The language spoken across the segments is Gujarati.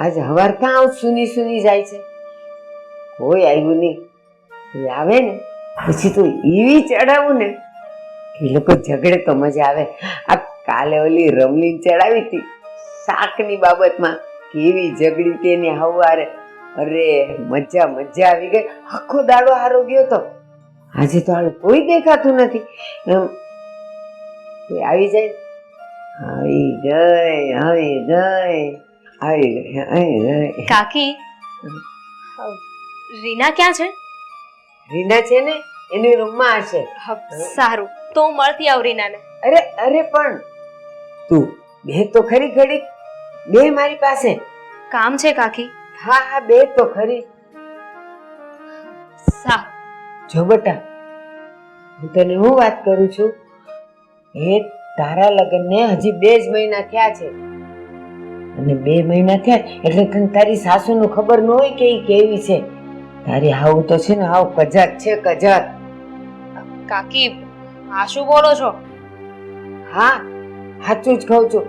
આજ હવાર ક્યાં સુની સુની જાય છે, કોઈ આવ્યું નહીં. કોઈ આવે ને પછી તો એવી ચડાવું ને એ લોકો ઝઘડે તો મજા આવે. આ કાલે ઓલી રમલીન ચડાવી હતી શાકની બાબતમાં, કેવી ઝઘડી હતી એની હવારે. અરે મજા મજા આવી ગઈ, આખો દાડો હારો ગયો તો. આજે તો હાલ કોઈ દેખાતું નથી. કોઈ આવી જાય, આવી ગઈ આવી ગઈ આવી ગઈ આવી ગઈ. કાકી, રીના ક્યાં છે? રીના છે ને એની રૂમમાં હશે. સારું, તો હું મળતી આવું રીનાને. અરે અરે પણ તું બે તો ખરી ઘડી, બે મારી પાસે. કામ છે કાકી. હા હા બે તો ખરી. સારું. જો બેટા, હું તને હું વાત કરું છું, એ તારા લગ્નને હજી 2 જ મહિના થયા છે, અને 2 મહિના થયા એટલે તને તારી સાસુનું ખબર ન હોય કે એ કેવી છે. તારી હાવ તો છે ને હાવ કજાત છે, કજાત. કાકી, આ શું બોલો છો? હા સાચું જ કહું છું.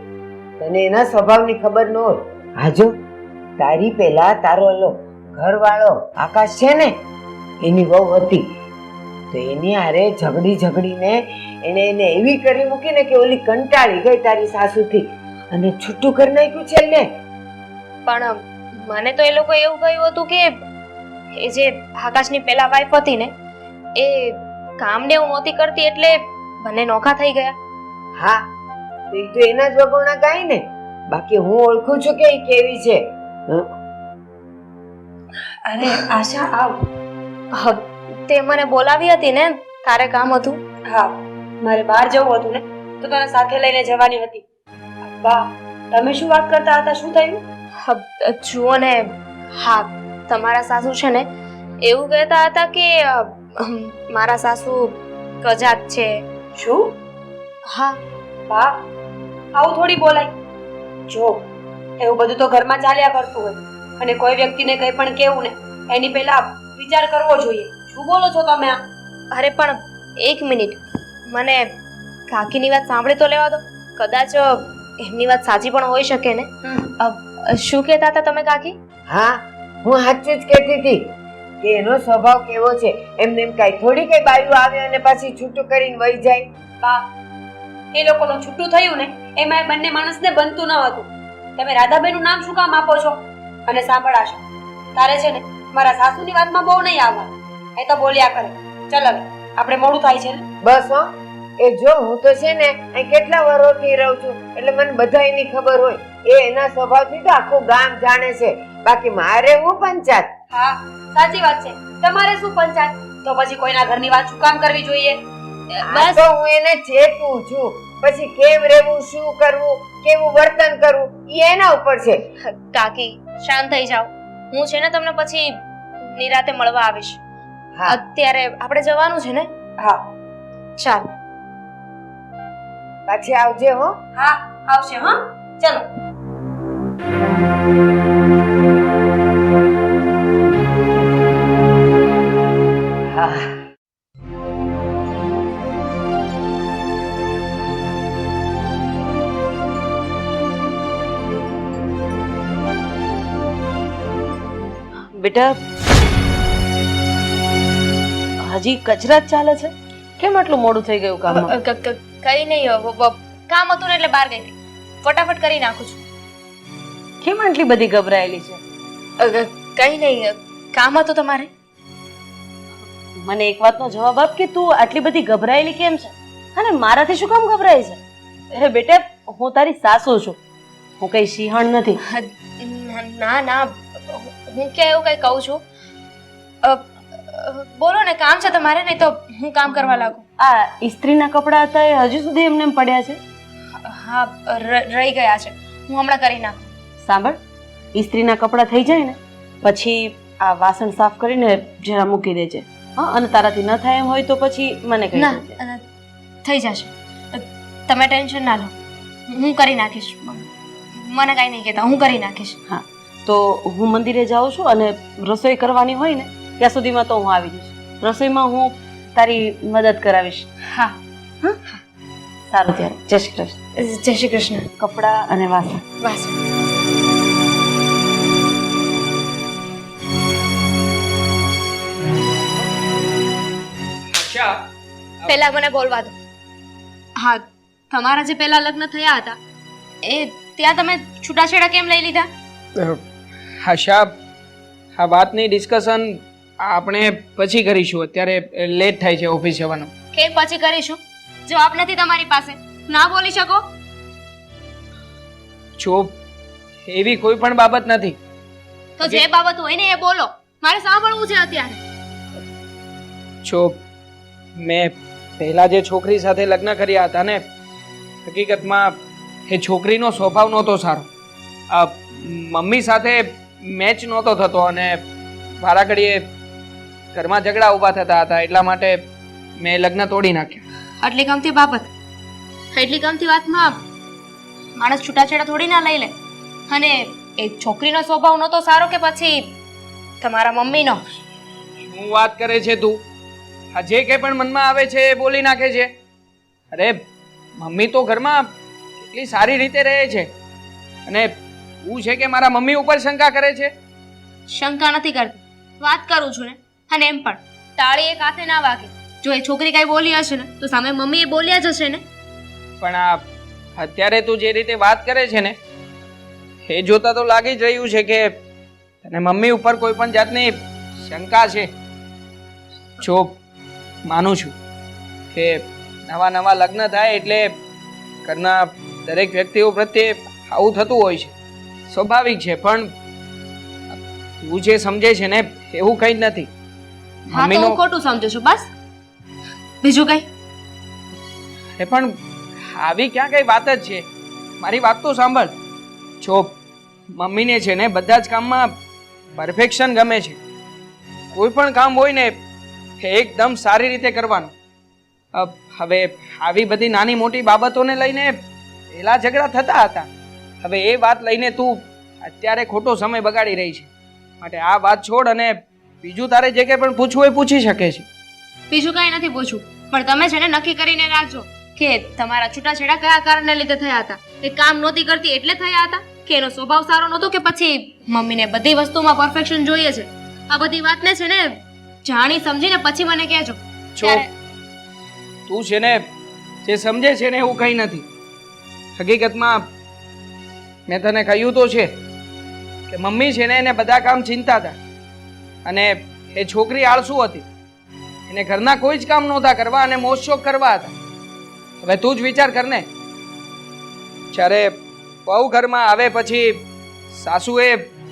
તને એના સ્વભાવની ખબર ન હોય. હાજો તારી પહેલા તારો ઓલો ઘરવાળો આકાશ છે ને, એની વહુ હતી, તો એની હારે ઝઘડીને એને એવી કરી મૂકી ને કે ઓલી કંટાળી ગઈ તારી સાસુથી અને છૂટું કરી નાખ્યું છેલ્લે. પણ મને તો એ લોકો એવું કહ્યું હતું કે એ જે આકાશની પેલા વાઈફ હતી ને, એ કામને એવું નહોતી કરતી એટલે બંને નોખા થઈ ગયા. હા તો એના જ વગોણા ગાય ને, બાકી હું ઓળખું છું કે એ કેવી છે. અરે આશા આવ. તે મને બોલાવી હતી ને, તારે કામ હતું? હા, મારે બહાર જવું હતું ને, તો તને સાથે લઈને જવાની હતી. વાહ, તમે શું વાત કરતા હતા? શું થયું? જુઓ ને, હા તમારા સાસુ છે ને એવું કહેતા હતા કે મારા સાસુ કજાત છે. શું? હા. વાહ, આવું થોડી બોલાય. જો એવું બધું તો ઘરમાં ચાલ્યા કરતું હોય, અને કોઈ વ્યક્તિને કંઈ પણ કેવું ને એની પહેલા વિચાર કરવો જોઈએ. શું બોલો છો તમે આ? અરે પણ એક મિનિટ, મને કાકીની વાત સાંભળી તો લેવા દો. કદાચ એમની વાત સાચી પણ હોઈ શકે ને. શું કહેતા હતા તમે કાકી? હા, હું સાચું જ કહેતી હતી કે એનો સ્વભાવ કેવો છે. એમને એમ કાંઈ થોડી કઈ બાયું આવે અને પાછી છૂટું કરીને વહી જાય. બા, એ લોકોનું છૂટું થયું ને એમાં બંને માણસને બનતું ન હતું. તમે રાધાબેનનું નામ શું કામ આપો છો? અને સાંભળાશો, તારે છે ને મારા સાસુની વાતમાં બહુ નહીં આવવાનું. એ તો બોલ્યા કરે. ચાલ હવે, આપણે મોડું થાય છે ને. બસ હો, એ જો હું તો છે ને અહીં કેટલા વર્ષોથી રહું છું એટલે મને બધા એની ખબર હોય. એ એના સ્વભાવથી તો આખું ગામ જાણે છે, બાકી મારે હું પંચાયત. હા, સાચી વાત છે. તમારે શું પંચાયત? તો પછી કોઈના ઘરની વાત શું કામ કરવી જોઈએ? બસ તો હું એને ચેતવું છું, પછી કેમ રહેવું, શું કરવું, કેવું વર્તન કરવું એ એના ઉપર છે. કાકી શાંત થઈ જાઓ. હું છે ને તમને પછી નિરાતે મળવા આવીશ. અત્યારે આપણે જવાનું છે ને? હા. ચાલ પાછી આવજે હો. હા, આવશે. હા, ચલો. હા. બેટા, હજી કચરા જ ચાલે છે? કેમ આટલું મોડું થઈ ગયું કામમાં? કઈ નહીં, કામ હતું ને એટલે બહાર ગઈ હતી. ફટાફટ કરી નાખું છું. કેમ આટલી બધી ગભરાયેલી છે? કઈ નહીં, કામ હતું તમારે. મને એક વાતનો જવાબ આપ કે તું આટલી બધી ગભરાયેલી કેમ છે? અને મારાથી શું કામ ગભરાય છે? અરે બેટા, હું તારી સાસુ છું, હું કઈ સિંહણ નથી. ના ના, હું ક્યાં એવું કઈ કહું છું? બોલો ને, કામ છે તમારે? નહીં તો હું કામ કરવા લાગુ. આ ઇસ્ત્રીના કપડા હતા એ હજુ સુધી એમને પડ્યા છે? હા, રહી ગયા છે, હું હમણાં કરી નાખું. સાંભળ, ઇસ્ત્રીના કપડા થઈ જાય ને પછી આ વાસણ સાફ કરીને જરા મૂકી દેજે. હા, અને તારાથી ન થાય એમ હોય તો પછી મને કહી દેજે. ના, થઈ જશે, તમે ટેન્શન ના લો, હું કરી નાખીશ. મને કાંઈ નહીં કહેતા, હું કરી નાખીશ. હા, તો હું મંદિરે જાઉં છું અને રસોઈ કરવાની હોય ને ત્યાં સુધીમાં તો હું આવી જઈશ. રસોઈમાં હું તારી મદદ કરાવીશ. હા. હા, સારું ત્યારે જય શ્રી કૃષ્ણ. જય શ્રી કૃષ્ણ. કપડાં અને વાસણ. બસ. પહેલા મને બોલવા દો. હા, તમારા જે પહેલા લગ્ન થયા હતા એ ત્યાં તમે છૂટાછેડા કેમ લઈ લીધા? આશા, આ વાતની ડિસ્કશન આપણે પછી કરીશું. અત્યારે લેટ થાય છે ઓફિસ જવાનું. કેમ પછી કરીશું? જવાબ નથી તમારી પાસે, ના બોલી શકો? જો એવી કોઈ પણ બાબત નથી. તો જે બાબત હોય ને એ બોલો, મારે સાંભળવું છે અત્યારે. જો મેં પહેલા જે છોકરી સાથે લગ્ન કર્યા હતા ને, હકીકતમાં એ છોકરીનો સ્વભાવ નહોતો સારો. મમ્મી સાથે મેચ નહોતો થતો અને વારા ઘડીએ ઘરમાં ઝઘડા ઊભા થતા હતા. એટલા માટે મેં લગ્ન તોડી નાખ્યા. આટલી ગમતી બાબત, એટલી ગમતી વાતમાં માણસ છૂટાછેડા થોડી ના લઈ લે. અને એ છોકરીનો સ્વભાવ નહોતો સારો કે પછી તમારા મમ્મીનો? શું વાત કરે છે તું? આ જે કંઈ પણ મનમાં આવે છે એ બોલી નાખે છે. અરે મમ્મી તો ઘરમાં કેટલી સારી રીતે રહે છે અને હું છે કે મારા મમ્મી ઉપર શંકા કરે છે? શંકા નથી કરતી, વાત કરું છું ને. અને એમ પણ તાળી એક હાથે ના વાગે. જો એ છોકરી કઈ બોલી હશે ને તો સામે મમ્મી એ બોલ્યા જ હશે ને. પણ આ અત્યારે તું જે રીતે વાત કરે છે ને એ જોતા તો લાગી જ રહ્યું છે કે તને મમ્મી ઉપર કોઈ પણ જાતની શંકા છે. જો માનું છું કે નવા નવા લગ્ન થાય એટલે ઘરના દરેક વ્યક્તિઓ પ્રત્યે આવું થતું હોય છે, સ્વાભાવિક છે. પણ તું જે સમજે છે ને એવું કંઈ જ નથી. હા, તો હું ખોટું સમજુ છું બસ, બીજું કઈ? એ પણ આવી ક્યાં કઈ વાત જ છે? મારી વાત તો સાંભળ. જો મમ્મીને છે ને બધા જ કામમાં પરફેક્શન ગમે છે. કોઈ પણ કામ હોય ને એકદમ સારી રીતે કરવાનું. હવે આવી બધી નાની મોટી બાબતોને લઈને પહેલા ઝઘડા થતા હતા. હવે એ વાત લઈને તું અત્યારે ખોટો સમય બગાડી રહી છે. માટે આ વાત છોડ અને બીજું તારે જે કંઈ પણ પૂછવું એ પૂછી શકે છે. બીજું કઈ નથી પૂછવું, પણ તમે છે ને નક્કી કરીને રાખજો કે તમારા છૂટાછેડા કયા કારણને લીધે થયા હતા. એ કામ નહોતી કરતી એટલે થયા હતા કે એનો સ્વભાવ સારો નહોતો કે પછી મમ્મીને બધી વસ્તુમાં પરફેક્શન જોઈએ છે? આ બધી વાતને છે ને જાણી સમજીને પછી મને કહેજો. જો તું છે ને જે સમજે છે ને એવું કંઈ નથી. હકીકતમાં મેં તને કહ્યું તો છે કે મમ્મી છે ને એને બધા કામ ચિંતા હતા અને એ છોકરી આળસુ હતી. એને ઘરના કોઈ જ કામ નહોતા કરવા અને મોજશોખ કરવા હતા. હવે તું જ વિચાર કર ને, જ્યારે વહુ ઘરમાં આવે પછી સાસુએ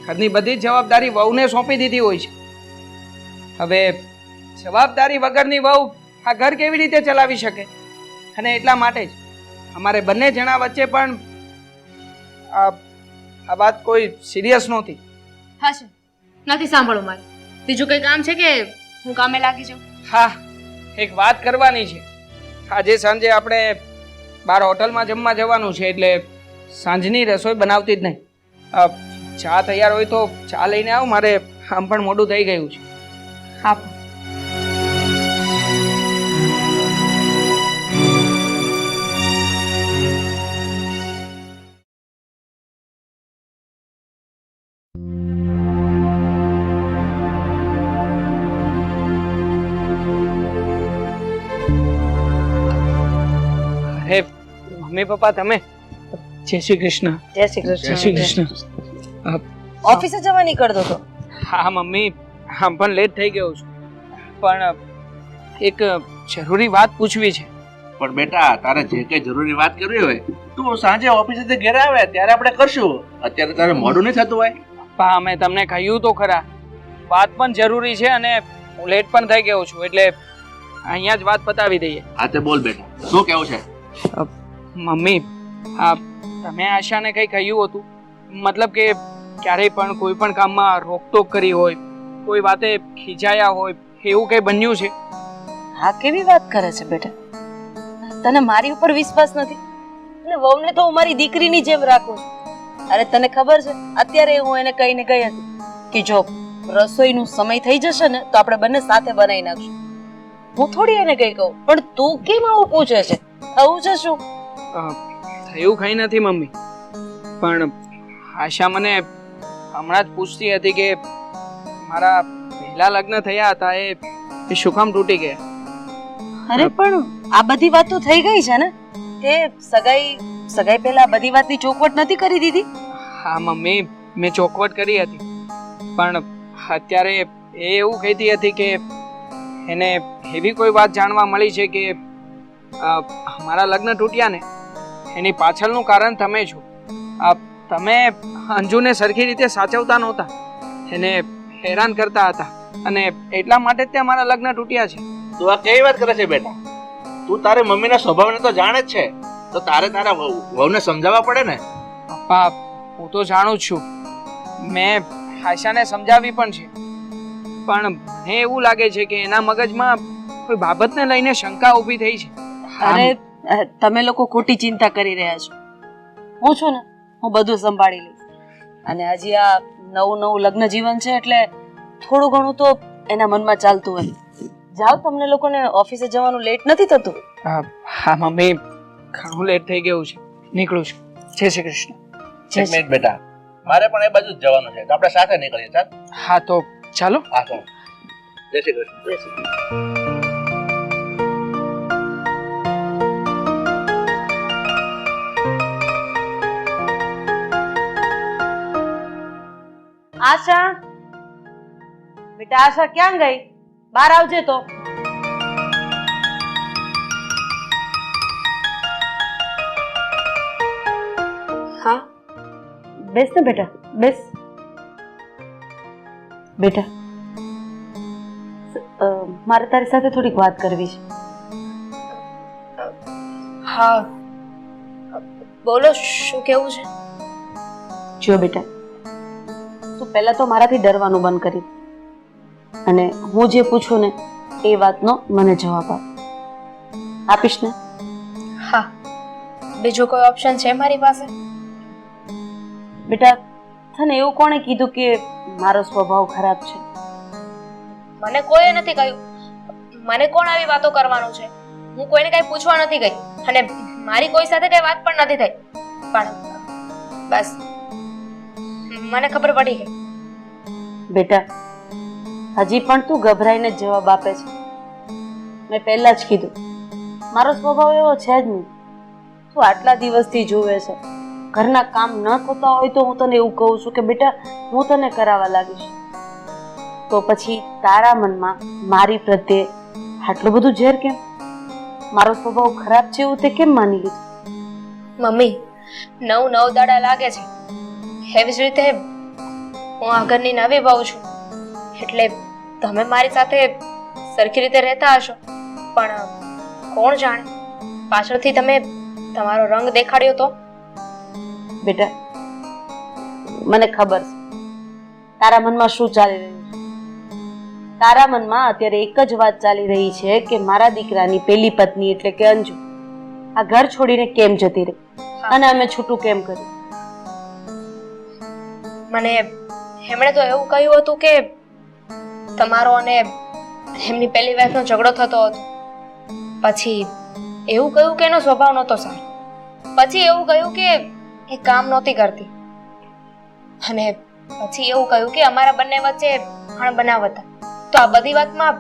ઘરની બધી જ જવાબદારી વહુને સોંપી દીધી હોય છે. હવે જવાબદારી વગરની વહુ આ ઘર કેવી રીતે ચલાવી શકે? અને એટલા માટે જ અમારે બંને જણા વચ્ચે પણ આ વાત કોઈ સિરિયસ નહોતી. હશે, નથી સાંભળવું મારે. બીજું કઈ કામ છે કે હું કામે લાગી જાઉં? હા, એક વાત કરવાની છે. આજે સાંજે આપણે બહાર હોટલમાં જમવા જવાનું છે એટલે સાંજની રસોઈ બનાવતી જ નહીં. ચા તૈયાર હોય તો ચા લઈને આવ, મારે આમ પણ મોડું થઈ ગયું છે. હા. અરે મમ્મી પપ્પા, તમે? જય શ્રી કૃષ્ણ. જય શ્રી કૃષ્ણ. જય શ્રી કૃષ્ણ. ઓફિસે જવા નીકળતો હતો? હા મમ્મી, આમ પણ લેટ થઈ ગયો છું, પણ એક જરૂરી વાત પૂછવી છે. પણ બેટા, તારે જે કઈ જરૂરી વાત કરવી હોય તું સાંજે ઓફિસેથી ઘરે આવે ત્યારે આપણે કરશું. અત્યારે તારે મોડું નહીં થતું હોય? પપ્પા, મેં તમને કહ્યું તો ખરા, વાત પણ જરૂરી છે અને હું લેટ પણ થઈ ગયો છું એટલે અહીંયા જ વાત પતાવી દઈએ. હા તે બોલ બેટા, શું કેવું છે? મમ્મી, તમે આશાને કંઈ કહ્યું હતું? મતલબ કે ક્યારેય પણ કોઈ પણ કામમાં રોકટોક કરી હોય, કોઈ વાતે ખીજાયા હોય, એવું કંઈ બન્યું છે? હા, કેવી વાત કરે છે બેટા? તને મારી ઉપર વિશ્વાસ નથી અને વહુને તો હું મારી દીકરીની જેમ રાખું છું. અરે તને ખબર છે, અત્યારે હું એને કહીને ગઈ હતી કે જો રસોઈનો સમય થઈ જશે ને તો આપણે બંને સાથે બનાવી નાખશું. હું થોડી એને કઈ કહું, પણ તું કેમ આવું પૂછે છે? થવું છે શું? થયું કંઈ નથી મમ્મી, પણ આશા મને હમણાં જ પૂછતી હતી કે મારા પહેલા લગ્ન થયા હતા એ શું કામ તૂટી ગયા. અરે પણ આ બધી વાતો થઈ ગઈ છે ને, તે સગાઈ પહેલા બધી વાતની ચોખવટ નથી કરી દીધી? હા મમ્મી, મેં ચોખવટ કરી હતી, પણ અત્યારે એ એવું કહેતી હતી કે એને એવી કોઈ વાત જાણવા મળી છે કે મારા લગ્ન તૂટ્યા ને એની પાછળનું કારણ તમે છો. તમે અંજુને સરખી રીતે સાચવતા નહોતા, એને હેરાન કરતા હતા, અને એટલા માટે જ તે અમારા લગ્ન તૂટ્યા છે. તું આ કેવી વાત કરે છે બેટા? તું તારી મમ્મીના સ્વભાવને તો જાણે જ છે, તો તારે તારા વહુને સમજાવવા પડે ને. પપ્પા, હું તો જાણું જ છું, મેં આશાને સમજાવી પણ છે, પણ મને એવું લાગે છે કે એના મગજમાં કોઈ બાબતને લઈને શંકા ઊભી થઈ છે. અરે તમે લોકો ખોટી ચિંતા કરી રહ્યા છો. હું છું ને, હું બધું સંભાળી લઈશ. અને હજી આ નવું લગ્ન જીવન છે એટલે થોડું ઘણું તો એના મનમાં ચાલતું હોય. જાઓ, તમને લોકોને ઓફિસે જવાનું લેટ નથી થતું? હા મમ્મી, ઘણું લેટ થઈ ગયું છે, નીકળું છું. જય શ્રી કૃષ્ણ. એક મિનિટ બેટા, મારે પણ એ બાજુ જ જવાનું છે, તો આપણે સાથે નીકળીએ. ચાલ. હા તો ચાલો. હા ચાલ. જય શ્રી કૃષ્ણ. જય શ્રી કૃષ્ણ. આશા, બેટા આશા ક્યાં ગઈ? બહાર આવજે તો. હા બેસ ને બેટા, બેસ. બેટા, મારે તારી સાથે થોડીક વાત કરવી છે. હા બોલો, શું કેવું છે? જો બેટા, તું પહેલા તો મારાથી ડરવાનું બંધ કરી, અને હું જે પૂછું ને એ વાતનો મને જવાબ આપીશ ને? હા, બીજું કોઈ ઓપ્શન છે મારી પાસે? બેટા, તને એવું કોણે કીધું કે મારો સ્વભાવ ખરાબ છે? મને કોઈએ નથી કહ્યું. મને કોણ આવી વાતો કરવાનું છે? હું કોઈને કઈ પૂછવા નથી ગઈ, અને મારી કોઈ સાથે કઈ વાત પણ નથી થઈ, પણ બસ મને ખબર પડી ગઈ. બેટા, હજી પણ તું ગભરાઈને જ જવાબ આપે છે. મેં પહેલા જ કીધું, મારો સ્વભાવ એવો છે જ નહીં. તું આટલા દિવસથી જોવે છે, ઘરના કામ ન થતા હોય તો હું તને એવું કહું છું કે બેટા હું તને કરાવવા લાગીશ, તો પછી તારા મનમાં મારી પ્રત્યે આટલું બધું ઝેર કેમ? મારો સ્વભાવ ખરાબ છે એવું તે કેમ માની લીધું? મમ્મી, 9 દાડા લાગે છે, એવી જ રીતે હું આ ઘરની નવી વહુ છું, એટલે તમે મારી સાથે સરખી રીતે રહેતા હશો, પણ કોણ જાણે પાછળથી તમે તમારો રંગ દેખાડ્યો તો? બેટા, મને ખબર છે તારા મનમાં શું ચાલી રહ્યું છે. તારા મનમાં અત્યારે એક જ વાત ચાલી રહી છે કે મારા દીકરાની પહેલી પત્ની એટલે કે અંજુ આ ઘર છોડીને કેમ જતી રહી, અને અમે છૂટું કેમ કર્યું? મને એમણે તો એવું કહ્યું હતું કે તમારો અને એમની પહેલી વાઈફનો ઝઘડો થતો હતો, પછી એવું કહ્યું કે એનો સ્વભાવ નહોતો સારો, પછી એવું કહ્યું કે એ કામ નહોતી કરતી, અને પછી એવું કહ્યું કે અમારા બંને વચ્ચે અણબનાવ હતા. તો આ બધી વાતમાં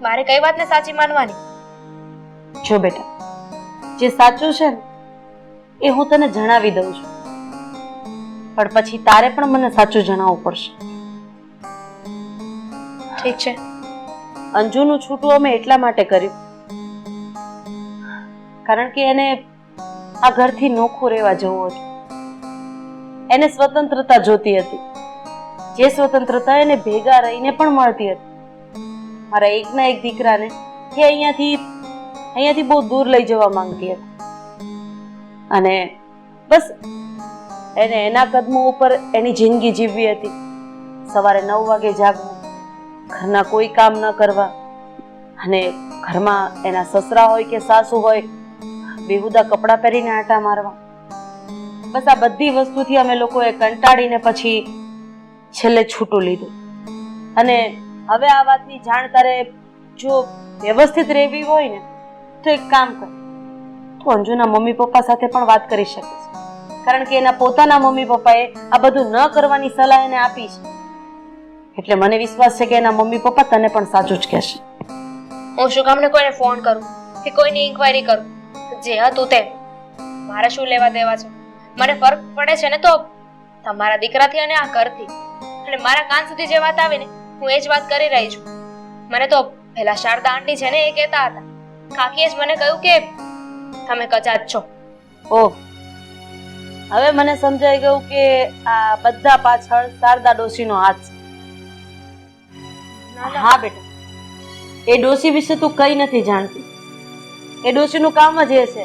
મારે કઈ વાતને સાચી માનવાની? જો બેટા, જે સાચું છે ને એ હું તને જણાવી દઉં છું, પણ પછી તારે પણ મને સાચું જણાવવું પડશે. ઠીક છે. અંજુનું છૂટું અમે એટલા માટે કર્યું કારણ કે એને આ ઘરથી નોખું રહેવા જવું હતું. એને સ્વતંત્રતા જોતી હતી, જે સ્વતંત્રતા એને ભેગા રહીને પણ મળતી હતી. મારા એકના એક દીકરાને એ અહીંયાથી બહુ દૂર લઈ જવા માંગતી હતી, અને બસ એને એના કદમો ઉપર એની જિંદગી જીવવી હતી. સવારે 9 વાગે જાગવું, ઘરના કોઈ કામ ન કરવા, અને ઘરમાં એના સસરા હોય કે સાસુ હોય બેહુદા કપડાં પહેરીને આંટા મારવા. બસ આ બધી વસ્તુથી અમે લોકોએ કંટાળીને પછી છેલ્લે છૂટું લીધું. અને હવે આ વાતની જાણ તારે જો વ્યવસ્થિત રહેવી હોય ને તો એક કામ કર, તો અંજુના મમ્મી પપ્પા સાથે પણ વાત કરી શકે છે, કારણ કે એના પોતાના મમ્મી પપ્પાએ આ બધું ન કરવાની સલાહ એને આપી છે. એટલે મને વિશ્વાસ છે કે એના મમ્મી પપ્પા તને પણ સાચું જ કહેશે. હું શું કામને કોઈને ફોન કરું કે કોઈની ઇન્ક્વાયરી કરું? જે હતું તે મારે શું લેવા દેવા છે? મને ફરક પડે છે ને તો તમારા દીકરાથી અને આ ઘરથી. અને મારા કાન સુધી જે વાત આવે ને હું એ જ વાત કરી રહી છું. મને તો પેલા શારદા આંટી છે ને એ કહેતા હતા, કાકીએ જ મને કહ્યું કે તમે કચાત છો. ઓહ, હવે મને સમજાઈ ગયું કે આ બધા પાછળ શારદા ડોશીનો હાથ છે. હા બેટા, એ ડોશી વિશે તું કઈ નથી જાણતી. એ ડોશીનું કામ જ એ છે,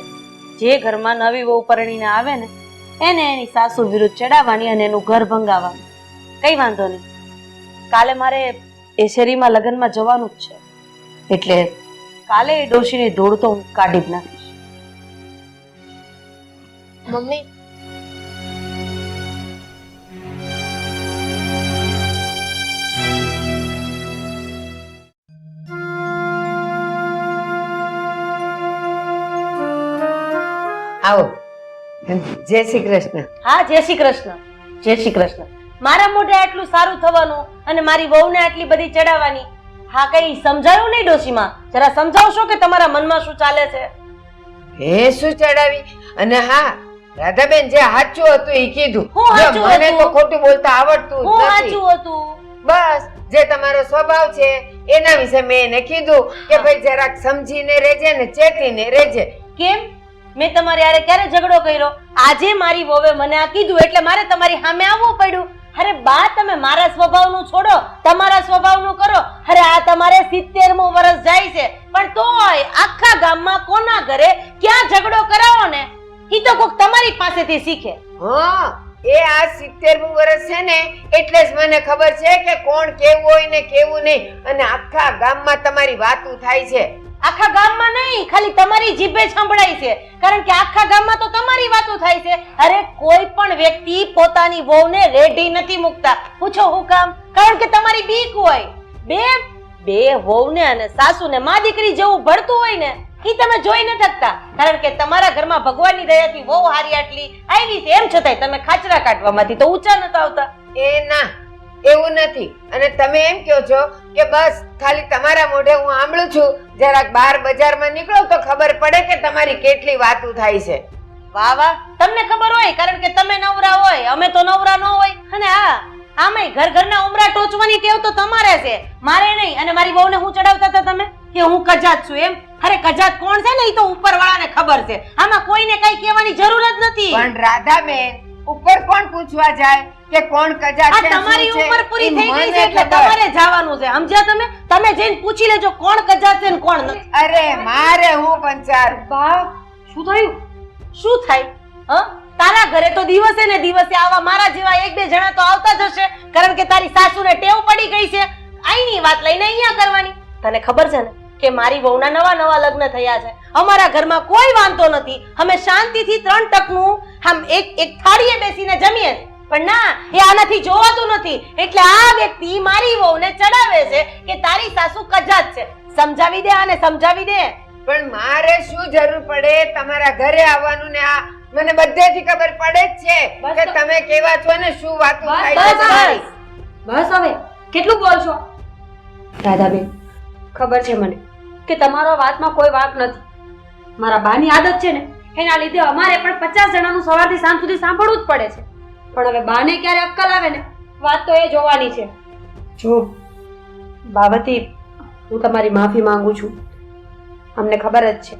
જે ઘરમાં નવી વહુ પરણીને આવે ને એને એની સાસુ વિરુદ્ધ ચડાવવાની અને એનું ઘર ભંગાવવાનું. કઈ વાંધો નહીં, કાલે મારે એ શેરીમાં લગ્નમાં જવાનું જ છે, એટલે કાલે એ ડોશીની ધૂળ તો હું કાઢી જ નાખીશ. મમ્મી, આવો. જય શ્રી કૃષ્ણ. હા, જય શ્રી કૃષ્ણ. જય શ્રી કૃષ્ણ. મારા મોઢે આટલું સારું થવાનું અને મારી વહુને આટલી બધી ચડાવવાની, હા કઈ સમજાયું નહીં ડોશીમાં? જરા સમજાવશો કે તમારા મનમાં શું ચાલે છે? એ શું ચડાવી? અને હા, રાધાબેન જે સાચું હતું એ કીધું. હું સાચું જો મને હતું? તો ખોટું બોલતા આવડતું જ હું નથી. સાચું હતું? બસ જે તમારો સ્વભાવ છે એના વિશે મેં એને કીધું કે ભાઈ જરાક સમજીને રહેજે ને ચેતીને રહેજે. કેમ? મેં તમારી હારે ક્યારે ઝઘડો કર્યો? આજે મારી વહુએ મને આ કીધું એટલે મારે તમારી સામે આવવું પડ્યું. અરે બા, તમે મારા સ્વભાવનું છોડો, તમારા સ્વભાવનું કરો. અરે આ તમારે 70મું વર્ષ જાય છે, પણ તોય આખા ગામમાં કોના ઘરે ક્યાં ઝઘડો કરાવો ને ઈ તો કોક તમારી પાસેથી શીખે. હા, એ આ 70મું વર્ષ છે ને એટલે જ મને ખબર છે કે કોણ કેવું હોય ને કેવું નહીં. અને આખા ગામમાં તમારી વાતું થાય છે. આખા ગામમાં નહીં, ખાલી તમારી જીભે સંભળાય છે, કારણ કે આખા ગામમાં તો તમારી વાતો થાય છે. અરે કોઈ પણ વ્યક્તિ પોતાની વહુને રેડી નથી મૂકતા. પૂછો હું કામ? કારણ કે તમારી બીક હોય. બે વહુને અને સાસુને માં દીકરી જેવું ભળતું હોય ને ઈ તમે જોઈ ન શકતા, કારણ કે તમારા ઘરમાં ભગવાનની દયાથી વહુ હારી આટલી આવી છે, એમ છતાંય તમે ખાચરા કાઢવામાંથી તો ઊંચા નતા આવતા. એ ના, એવું નથી. અને તમે એમ કહો છો કે બસ ખાલી તમારા મોઢે હું સાંભળું છું, જરાક બહાર બજારમાં નીકળો તો ખબર પડે કે તમારી કેટલી વાતો થાય છે. વાહ વાહ, તમને ખબર હોય કારણ કે તમે નવરા હોય, અમે તો નવરા ન હોય. અને હા, આમે ઘરના ઉમરા ટોચવાની ટેવ તો તમારે છે, મારે નહીં. અને મારી વહુને હું ચડાવતા હતા તમે કે હું કજાત છું એમ? અરે કજાત કોણ છે ને ઈ તો ઉપરવાળાને ખબર છે, આમાં કોઈને કઈ કહેવાની જરૂર જ નથી. પણ રાધાબેન, ઉપર કોણ પૂછવા જાય કે કોણ કજાત છે? તમારી ઉંમર પૂરી થઈ ગઈ છે એટલે તમારે જવાનું છે, સમજ્યા તમે? તમે જઈને પૂછી લેજો કોણ કજાત છે ને કોણ નથી. અરે મારે હું પંચાર. બા, શું થયું? શું થાય? હ? તારા ઘરે તો દિવસે ને દિવસે આવા મારા જેવા એક બે જણા તો આવતા જ હશે, કારણ કે તારી સાસુને ટેવ પડી ગઈ છે આઈની વાત લઈને અહીંયા કરવાની. તને ખબર છે ને કે મારી વહુના નવા લગ્ન થયા છે, અમારા ઘરમાં કોઈ વાંધો નથી, અમે શાંતિથી 3 ટકનું આમ એક થાળીએ બેસીને જમીએ. પણ ના, એ આનાથી જોવાતું નથી, એટલે આ વ્યક્તિ મારી વહુને ચડાવે છે કે તારી સાસુ કજાત છે. સમજાવી દે આને, સમજાવી દે. પણ મારે શું જરૂર પડે તમારા ઘરે આવવાનું? ને આ મને બધેથી ખબર પડે જ છે કે તમે કેવા છો ને શું વાતો થાય છે તમારી. બસ હવે કેટલું બોલશો? રાધાબેન, ખબર છે મને કે તમારો વાતમાં કોઈ વાંક નથી. મારા બાની આદત છે ને એના લીધે અમારે પણ 50 જણાનું સવારથી સાંજ સુધી સાંભળવું જ પડે છે. પણ હવે બાને ક્યારે અક્કલ આવે ને વાત તો એ જોવાની છે. જો બાબતી, હું તમારી માફી માંગુ છું. અમને ખબર જ છે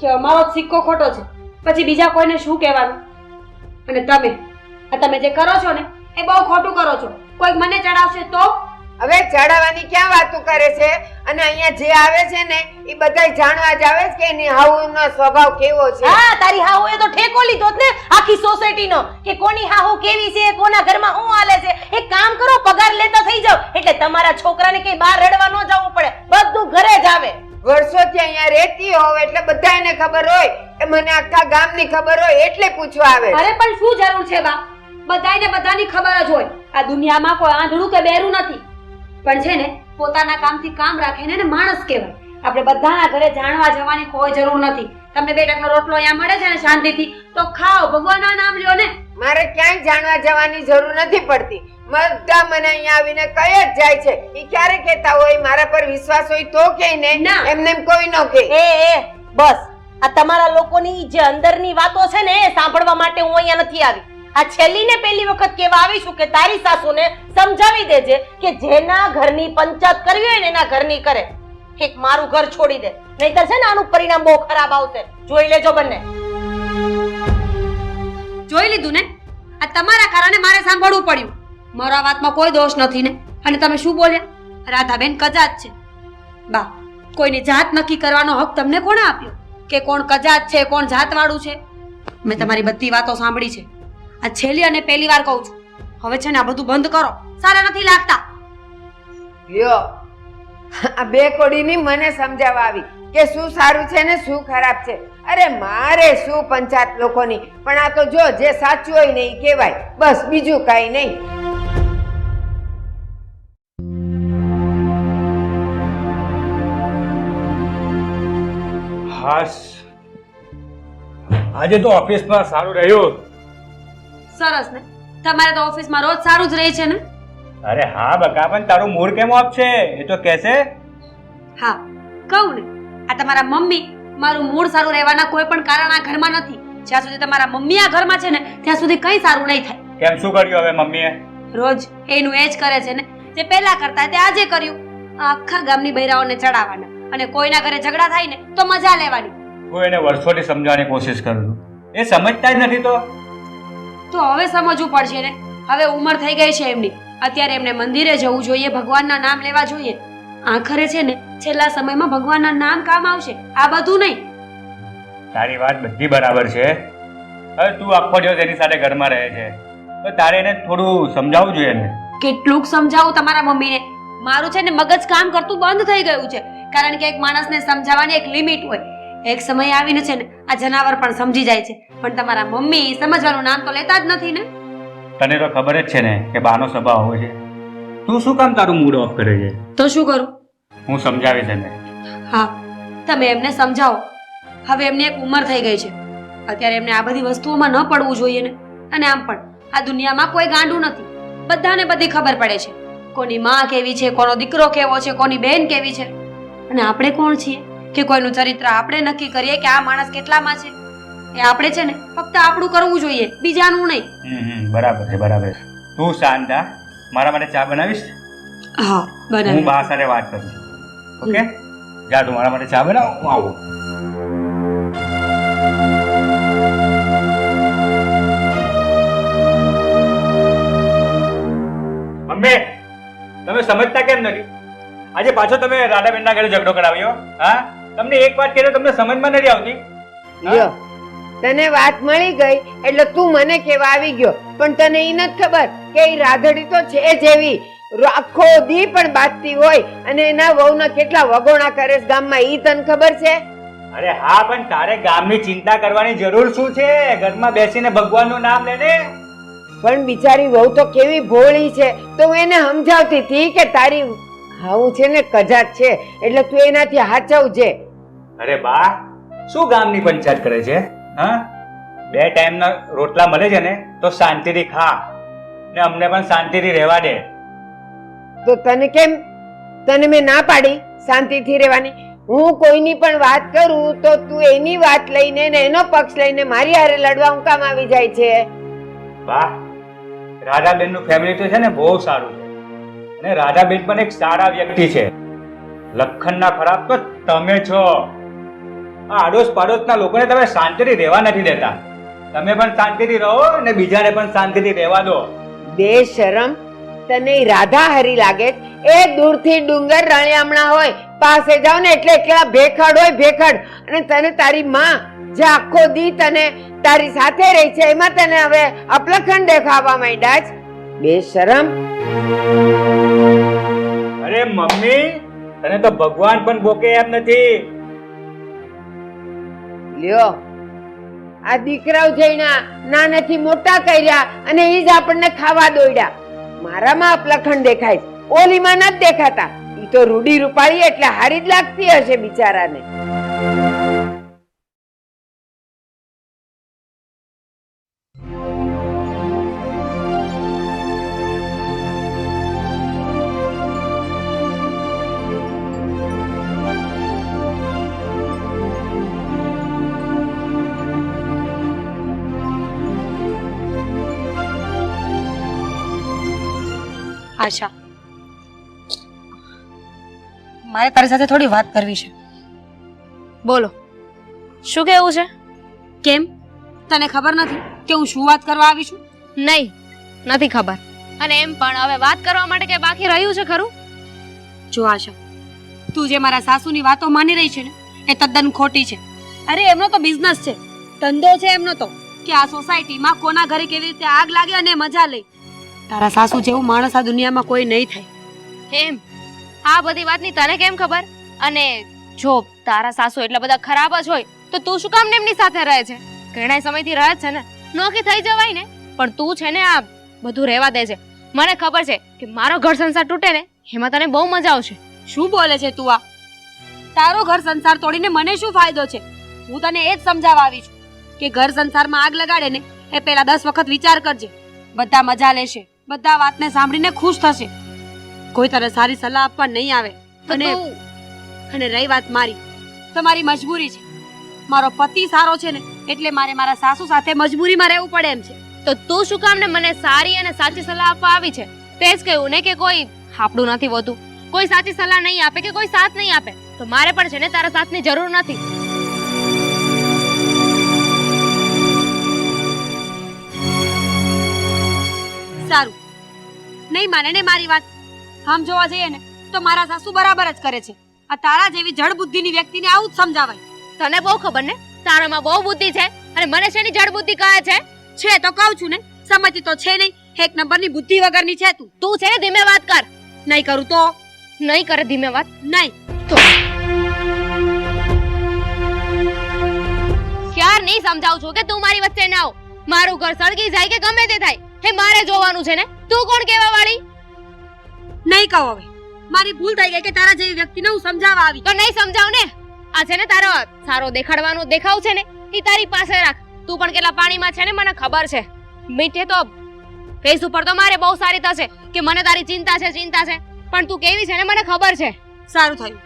કે અમારો સિક્કો ખોટો છે, પછી બીજા કોઈને શું કહેવાનું. અને તમે જે કરો છો ને એ બહુ ખોટું કરો છો. કોઈ મને ચડાવશે તો? હવે ચડાવવાની ક્યાં વાતો કરે છે? અને અહીંયા જે આવે છે ને એ બધાય જાણવા જ આવે છે કે એની હાહુનો સ્વભાવ કેવો છે. હા, તારી હાહુએ તો ઠેકો લીધો જ ને આખી સોસાયટીનો કે કોની હાહુ કેવી છે, કોના ઘરમાં શું હાલે છે. એક કામ કરો, પગાર લેતા થઈ જાવ એટલે તમારા છોકરાને કઈ બહાર રડવા ન જવું પડે, બધું ઘરે જ આવે. વર્ષોથી અહીંયા રહેતી હોવ એટલે બધાને ખબર હોય, એ મને આખા ગામની ખબર હોય એટલે પૂછવા આવે. અરે પણ શું જરૂર છે બા? બધાને બધાની ખબર જ હોય. આ દુનિયામાં કોઈ આંધળું કે બેરું નથી. પણ છે ને પોતાના કામથી કામ રાખે ને માણસ કહેવાય. આપણે બધાના ઘરે જાણવા જવાની કોઈ જરૂર નથી. તમને 2 ટકનો રોટલો અહીંયા મળે છે ને શાંતિથી, તો ખાઓ, ભગવાનના નામ લ્યો ને. મારે ક્યાંય જાણવા જવાની જરૂર નથી પડતી. બધા મને અહીંયા આવીને કહી જ જાય છે. ઈ ક્યારે કહેતા હોય મારા પર વિશ્વાસ હોય તો કે ને, ના. એમને એમ કોઈ ન કહે. એ બસ આ તમારા લોકોની જે અંદરની વાતો છે ને એ સાંભળવા માટે હું અહીંયા નથી આવી. આ છેલ્લી ને પહેલી વખત કહેવા આવી છું કે તારી સાસુને સમજાવી દેજે કે જેના ઘરની પંચાયત કરવી હોય ને એના ઘરની કરે. એક મારું ઘર છોડી દે, નહીતર છે ને આનું પરિણામ બહુ ખરાબ આવશે. જોઈ લેજો બંને. જોઈ લીધું ને? આ તમારા કારણે મારે સાંભળવું પડ્યું. મારા વાતમાં કોઈ દોષ નથી ને. અને તમે શું બોલ્યા? રાધાબેન કજાત છે. બા, કોઈની જાત નક્કી કરવાનો હક તમને કોણે આપ્યો? કે કોણ કજાત છે, કોણ જાતવાળું છે? મેં તમારી બધી વાતો સાંભળી છે. આ છેલ્લી અને પહેલી વાર કહું છું, હવે છે ને આ બધું બંધ કરો. સારા નથી લાગતા. લ્યો, આ 2 કોડીની મને સમજાવવા આવી કે શું સારું છે ને શું ખરાબ છે. અરે મારે શું પંચાયત લોકોની, પણ આ તો જો જે સાચું હોય ને એ કહેવાય, બસ, બીજું કાંઈ નહીં. હાશ, આજે તો ઓફિસમાં સારું રહ્યું. સરસ ને? તમારે તો ઓફિસમાં રોજ સારું જ રહે છે ને? અરે હા બકા, પણ તારું મૂડ કેમ ઓફ છે એ તો કહેશે. હા, કહું ને, આ તમારા મમ્મી મારું મૂડ સારું રહેવાના કોઈ પણ કારણ આ ઘરમાં નથી. જ્યાં સુધી તમારા મમ્મી આ ઘરમાં છે ને ત્યાં સુધી કંઈ સારું નહીં થાય. કેમ, શું કર્યું હવે મમ્મીએ? રોજ એનું એ જ કરે છે ને, જે પહેલા કરતા તે આજે કર્યું. આ આખા ગામની બૈરાઓને ચડાવવાના, અને કોઈના ઘરે ઝઘડા થાય ને તો મજા લેવાની. હું એને વર્ષોથી સમજાવવાની કોશિશ કરું છું, એ સમજતા જ નથી. તો હવે સમજવું પડશે ને. હવે ઉંમર થઈ ગઈ છે એમની. અત્યારે એમને મંદિરે જવું જોઈએ, ભગવાનના નામ લેવા જોઈએ. આખરે છે ને છેલ્લા સમયમાં ભગવાનના નામ કામ આવશે, આ બધું નહીં. તારી વાત બધી બરાબર છે. હવે તું આખો દિવસ એની સાથે ઘરમાં રહે છે તો તારે એને થોડું સમજાવવું જોઈએ ને. કેટલુંક સમજાવું તમારા મમ્મીને? મારું છે ને મગજ કામ કરતું બંધ થઈ ગયું છે. કારણ કે એક માણસને સમજાવવાની એક લિમિટ હોય. એક સમય આવીને છે ને આ જનાવર પણ સમજી જાય છે, પણ તમારા મમ્મી સમજવાનું નામ તો લેતા જ નથી ને. તને તો ખબર જ છે ને કે બાનો સ્વભાવ હોય છે. તું શું કામ તારું મૂડ ઓફ કરે છે? તો શું કરું? હું સમજાવીશ એને. હા, તમે એમને સમજાવો. હવે એમની એક ઉંમર થઈ ગઈ છે. અત્યારે એમને આ બધી વસ્તુઓમાં ન પડવું જોઈએ ને. અને આમ પણ આ દુનિયામાં કોઈ ગાંડું નથી. બધાને બધી ખબર પડે છે. કોની માં કેવી છે, કોનો દીકરો કેવો છે, કોની બહેન કેવી છે. અને આપણે કોણ છીએ કે કોઈનું ચરિત્ર આપણે નક્કી કરીએ કે આ માણસ કેટલામાં છે? એ આપણે છે ને ફક્ત આપણું કરવું જોઈએ, બીજાનું નહીં. બરાબર છે, બરાબર. તું શાંત થા, મારા માટે ચા બનાવીશ? હા, હું બનાવી. બા સાથે વાત કરું. ઓકે, જા તું મારા માટે ચા બનાવ, હું આવું. મમ્મી, તમે સમજતા કેમ નથી? આજે પાછો તમે રાધાબેનના ઘરે ઝઘડો કરાવ્યો. હા, તમને એક વાત કહે તમને સમજમાં નથી આવતી. લ્યો, તને વાત મળી ગઈ એટલે તું મને કેવા આવી ગયો, પણ તને ઈ નથી ખબર કે ઈ રાધડી તો છે જેવી. આખો દી પણ બાજતી હોય અને એના વહુના કેટલા વગોણા કરે છે ગામમાં, ઈ તને ખબર છે? અરે હા, પણ તારે ગામની ચિંતા કરવાની જરૂર શું છે? ઘરમાં બેસીને ભગવાનનું નામ લે ને. પણ બિચારી વહુ તો કેવી ભોળી છે, તો હું એને સમજાવતી હતી કે તારી હાવું છે ને કજાત છે, એટલે તું એનાથી હાચવજે. અરે બા, શું ગામની પંચાયત કરે છે? હા, 2 ટાઈમના રોટલા મળે છે ને તો શાંતિથી ખા, ને અમને પણ શાંતિથી રહેવા દે. તો તને કેમ, તને મેં ના પાડી શાંતિથી રહેવાની? હું કોઈની પણ વાત કરું તો તું એની વાત લઈને ને એનો પક્ષ લઈને મારી હારે લડવા હું કામ આવી જાય છે? બા, રાધાબેનનું ફેમિલી તો છે ને બહુ સારું છે, અને રાધાબેન પણ એક સારા વ્યક્તિ છે. લખનના ખરાબ તો તમે છો. આ આડોશ પાડોશના લોકોને તમે શાંતિથી રહેવા નથી દેતા. તમે પણ શાંતિથી રહો અને બીજાને પણ શાંતિથી રહેવા દો. બેશરમ, તને રાધા હરી લાગે છે? એ દૂરથી ડુંગર રણિયામણા હોય, પાસે જાવ ને એટલે એકલા ભેખડ હોય, ભેખડ. અને તને તારી માં જે આખો દી તને તારી સાથે રહી છે એમાં તને હવે અપલખંડ દેખાવા માંડ્યા છે. બેશરમ. અરે મમ્મી, તને તો ભગવાન પણ બોકે એમ નથી. લ્યો, આ દીકરાઓ જઈને નાનેથી મોટા કર્યા અને ઈ જ આપણને ખાવા દોડ્યા. મારામાં અપલખંડ દેખાય છે, ઓલીમાં નથી દેખાતા. ઈ તો રૂડી રૂપાળી એટલે હારી જ લાગતી હશે બિચારાને. આશા, મારે તારી સાથે થોડી વાત કરવી છે. બોલો, શું કહેવું છે? કેમ, તને ખબર નથી કે હું શું વાત કરવા આવી છું? નહીં, નથી ખબર. અને એમ પણ હવે વાત કરવા માટે કે બાકી રહ્યું છે ખરું? જો આશા, તું જે મારા સાસુની વાતો માની રહી છે ને એ તદ્દન ખોટી છે. અરે એમનો તો બિઝનેસ છે, ધંધો છે એમનો તો, કે આ સોસાયટીમાં કોના ઘરે કેવી રીતે આગ લાગે અને મજા લે. તારા સાસુ જેવું માણસ આ દુનિયામાં કોઈ નહીં થાય. એમ? આ બધી વાતની તને કેમ ખબર? અને જો તારા સાસુ એટલા બધા ખરાબ જ હોય તો તું શું કામ એમની સાથે રહે છે? ઘણા સમયથી રહે છે ને, નોખી થઈ જવાય ને. પણ તું છે ને આ બધું રહેવા દે છે. મને ખબર છે કે મારો ઘર સંસાર તૂટે ને એમાં તને બહુ મજા આવશે. શું બોલે છે તું? આ તારો ઘર સંસાર તોડીને મને શું ફાયદો છે? હું તને એ જ સમજાવવા આવી છું કે ઘર સંસારમાં આગ લગાડે ને એ પહેલા 10 વખત વિચાર કરજે. બધા મજા લેશે, બધા વાતને સાંભળીને ખુશ થશે, કોઈ તને સારી સલાહ આપવા નહીં આવે. અને રહી વાત મારી, તમારી મજબૂરી છે. મારો પતિ સારો છે ને એટલે મારે મારા સાસુ સાથે મજબૂરીમાં રહેવું પડે એમ છે. તો તું શું કામ ને મને સારી અને સાચી સલાહ આપવા આવી છે? તે જ કહ્યું ને કે કોઈ આપણું નથી હોતું, કોઈ સાચી સલાહ નહીં આપે કે કોઈ સાથ નહીં આપે. તો મારે પણ છે ને તારા સાથની જરૂર નથી. સારું, નહીં માને ને મારી વાત. આમ જોવા જઈએ ને તો મારા સાસુ બરાબર જ કરે છે. આ તારા જેવી જડ બુદ્ધિની વ્યક્તિને આવું જ સમજાવાય. તને બહુ ખબર ને, તારામાં બહુ બુદ્ધિ છે અને મને શેની જડ બુદ્ધિ કહે છે? છે તો કહું છું ને, સમજતી તો છે નહીં. એક નંબરની બુદ્ધિ વગરની છે તું. તું છે ને ધીમે વાત કર. નહીં કરું તો નહીં કરે ધીમે વાત? નહીં તો ક્યાર નહીં સમજાવું છું કે તું મારી વચ્ચે ના આવ. મારું ઘર સળગી જાય કે ગમે તે થાય હે મારે જોવાનું છે ને. તું કોણ કહેવા વાળી? નહીં કહો. હવે મારી ભૂલ થઈ ગઈ કે તારા જેવી વ્યક્તિને હું સમજાવવા આવી. તો નહીં સમજાવ ને. આ છે ને તારો સારો દેખાડવાનો દેખાવ છે ને એ તારી પાસે રાખ. તું પણ કેટલા પાણીમાં છે ને મને ખબર છે. મીઠે તો ફેસ ઉપર તો મારે બહુ સારી થશે કે મને તારી ચિંતા છે પણ તું કેવી છે ને મને ખબર છે. સારું થયું,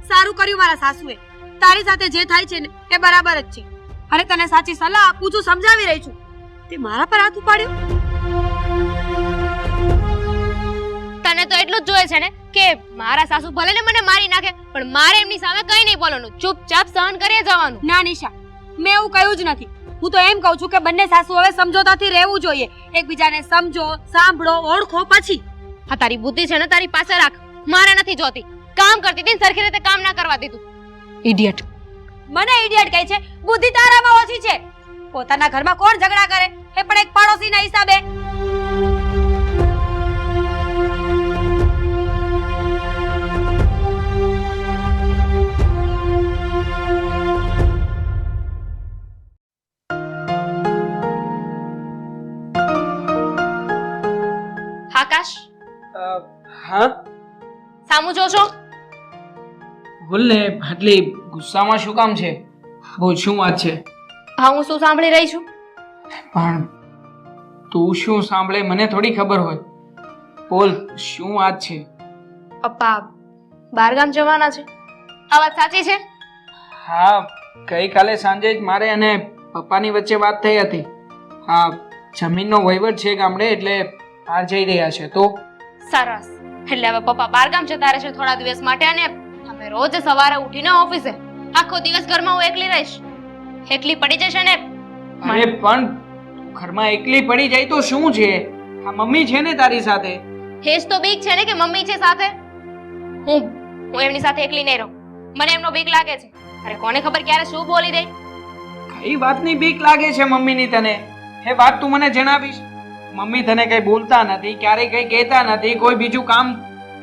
સારું કર્યું મારા સાસુએ. તારી સાથે જે થાય છે ને એ બરાબર જ છે. અને તને સાચી સલાહ આપું છું, સમજાવી રહી છું. તે મારા પર હાથ ઉપાડ્યો. તને તો એટલું જ જોઈએ છે ને કે મારા સાસુ ભલે ને મને મારી નાખે પણ મારે એમની સામે કઈ નહીં બોલવાનું, ચૂપચાપ સહન કરી જવાનું. ના નિશા, મેં એવું કહ્યું જ નથી. હું તો એમ કહું છું કે બંને સાસુ હવે સમજોતાથી રહેવું જોઈએ. એકબીજાને સમજો, સાંભળો, ઓળખો પછી. આ તારી બુદ્ધિ છે ને તારી પાસે રાખ. મારે નથી જોતી. કામ કરતી હતી સરખી રીતે કામ ના કરવા દીધું. ઇડિયટ. મને ઇડિયટ કહે છે? બુદ્ધિ તારામાં ઓછી છે. પોતાના ઘરમાં કોણ ઝઘડા કરે એ પણ એક પાડોશીના હિસાબે. આકાશ, હા સામું જોશો? બોલ ને, આટલી ગુસ્સામાં શું કામ છે? બોલ, શું વાત છે? હા, હું શું સાંભળી રહી છું? પણ તું શું સાંભળે મને થોડી ખબર હોય. બોલ, શું વાત છે? પપ્પા બહારગામ જવાના છે. આ વાત સાચી છે? હા, ગઈકાલે સાંજે જ મારે અને પપ્પાની વચ્ચે વાત થઈ હતી. હા, જમીનનો વહીવટ છે ગામડે એટલે બહાર જઈ રહ્યા છે. તો સરસ. એટલે હવે પપ્પા બહારગામ જતા રહેશે થોડા દિવસ માટે અને અમે રોજ સવારે ઉઠીને ઓફિસે. આખો દિવસ ઘરમાં હું એકલી રહીશ. એકલી પડી જશે ને. અરે પણ ઘરમાં એકલી પડી જાય તો શું છે? આ મમ્મી છે ને તારી સાથે. હેજ તો બીક છે ને કે મમ્મી છે સાથે. હું એમની સાથે એકલી નહીં રહું. મને એમનો બીક લાગે છે. અરે કોને ખબર ક્યારે શું બોલી દે. કઈ વાતની બીક લાગે છે મમ્મીની તને? એ વાત તું મને જણાવીશ. મમ્મી તને કઈ બોલતા નથી, ક્યારેય કઈ કહેતા નથી, કોઈ બીજું કામ,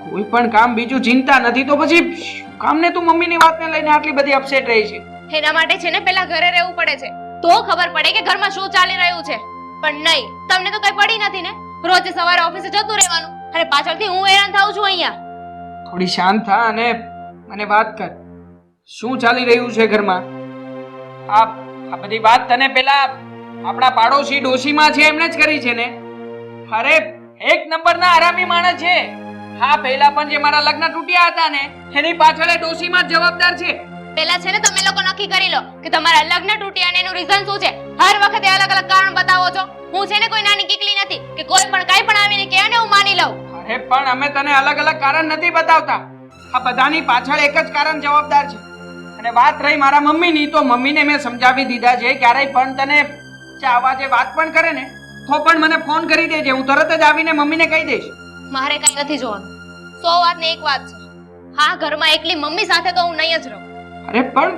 કોઈ પણ કામ બીજું ચિંતા નથી, તો પછી શું કામને તું મમ્મીની વાતને લઈને આટલી બધી અપસેટ રહી છે? એના માટે છે ને પેલા ઘરે રહેવું પડે છે તો ખબર પડે કે ઘરમાં શું ચાલી રહ્યું છે. પણ નહીં, તમને તો કઈ પડી નથી ને. રોજ સવારે ઓફિસે જતું રહેવાનું અને પાછળથી હું હેરાન થાઉં છું અહીંયા. થોડી શાંત થા અને મને વાત કર શું ચાલી રહ્યું છે ઘરમાં. આ બધી વાત તને પેલા આપણા પાડોશી ડોશીમાં છે એમણે જ કરી છે ને? અરે એક નંબરના આરામી માણસ છે. હા, પહેલા પણ જે મારા લગ્ન તૂટ્યા હતા ને એની પાછળ એ ડોશીમાં જ જવાબદાર છે. પેલા છે ને તમે લોકો નક્કી કરી લો કે તમારા લગ્ન તૂટ્યા અને એનું રીઝન શું છે. હર વખતે અલગ અલગ કારણ બતાવો છો. હું છે ને કોઈ નાની કીકલી નથી કે કોઈ પણ કાઈ પણ આવીને કહે ને હું માની લઉં. અરે પણ અમે તને અલગ અલગ કારણ નથી બતાવતા. આ બધાની પાછળ એક જ કારણ જવાબદાર છે. અને વાત રહી મારા મમ્મીની, તો મમ્મીને મેં સમજાવી દીધા છે ક્યારેય પણ તને આવા જે વાત પણ કરે ને તો પણ મને ફોન કરી દેજે. હું તરત જ આવીને મમ્મીને કહી દઈશ. મારે કઈ નથી જોવાનું. 100 વાત ને એક વાત છે. હા, ઘરમાં એકલી મમ્મી સાથે તો હું નહીં જ રહું. અરે પણ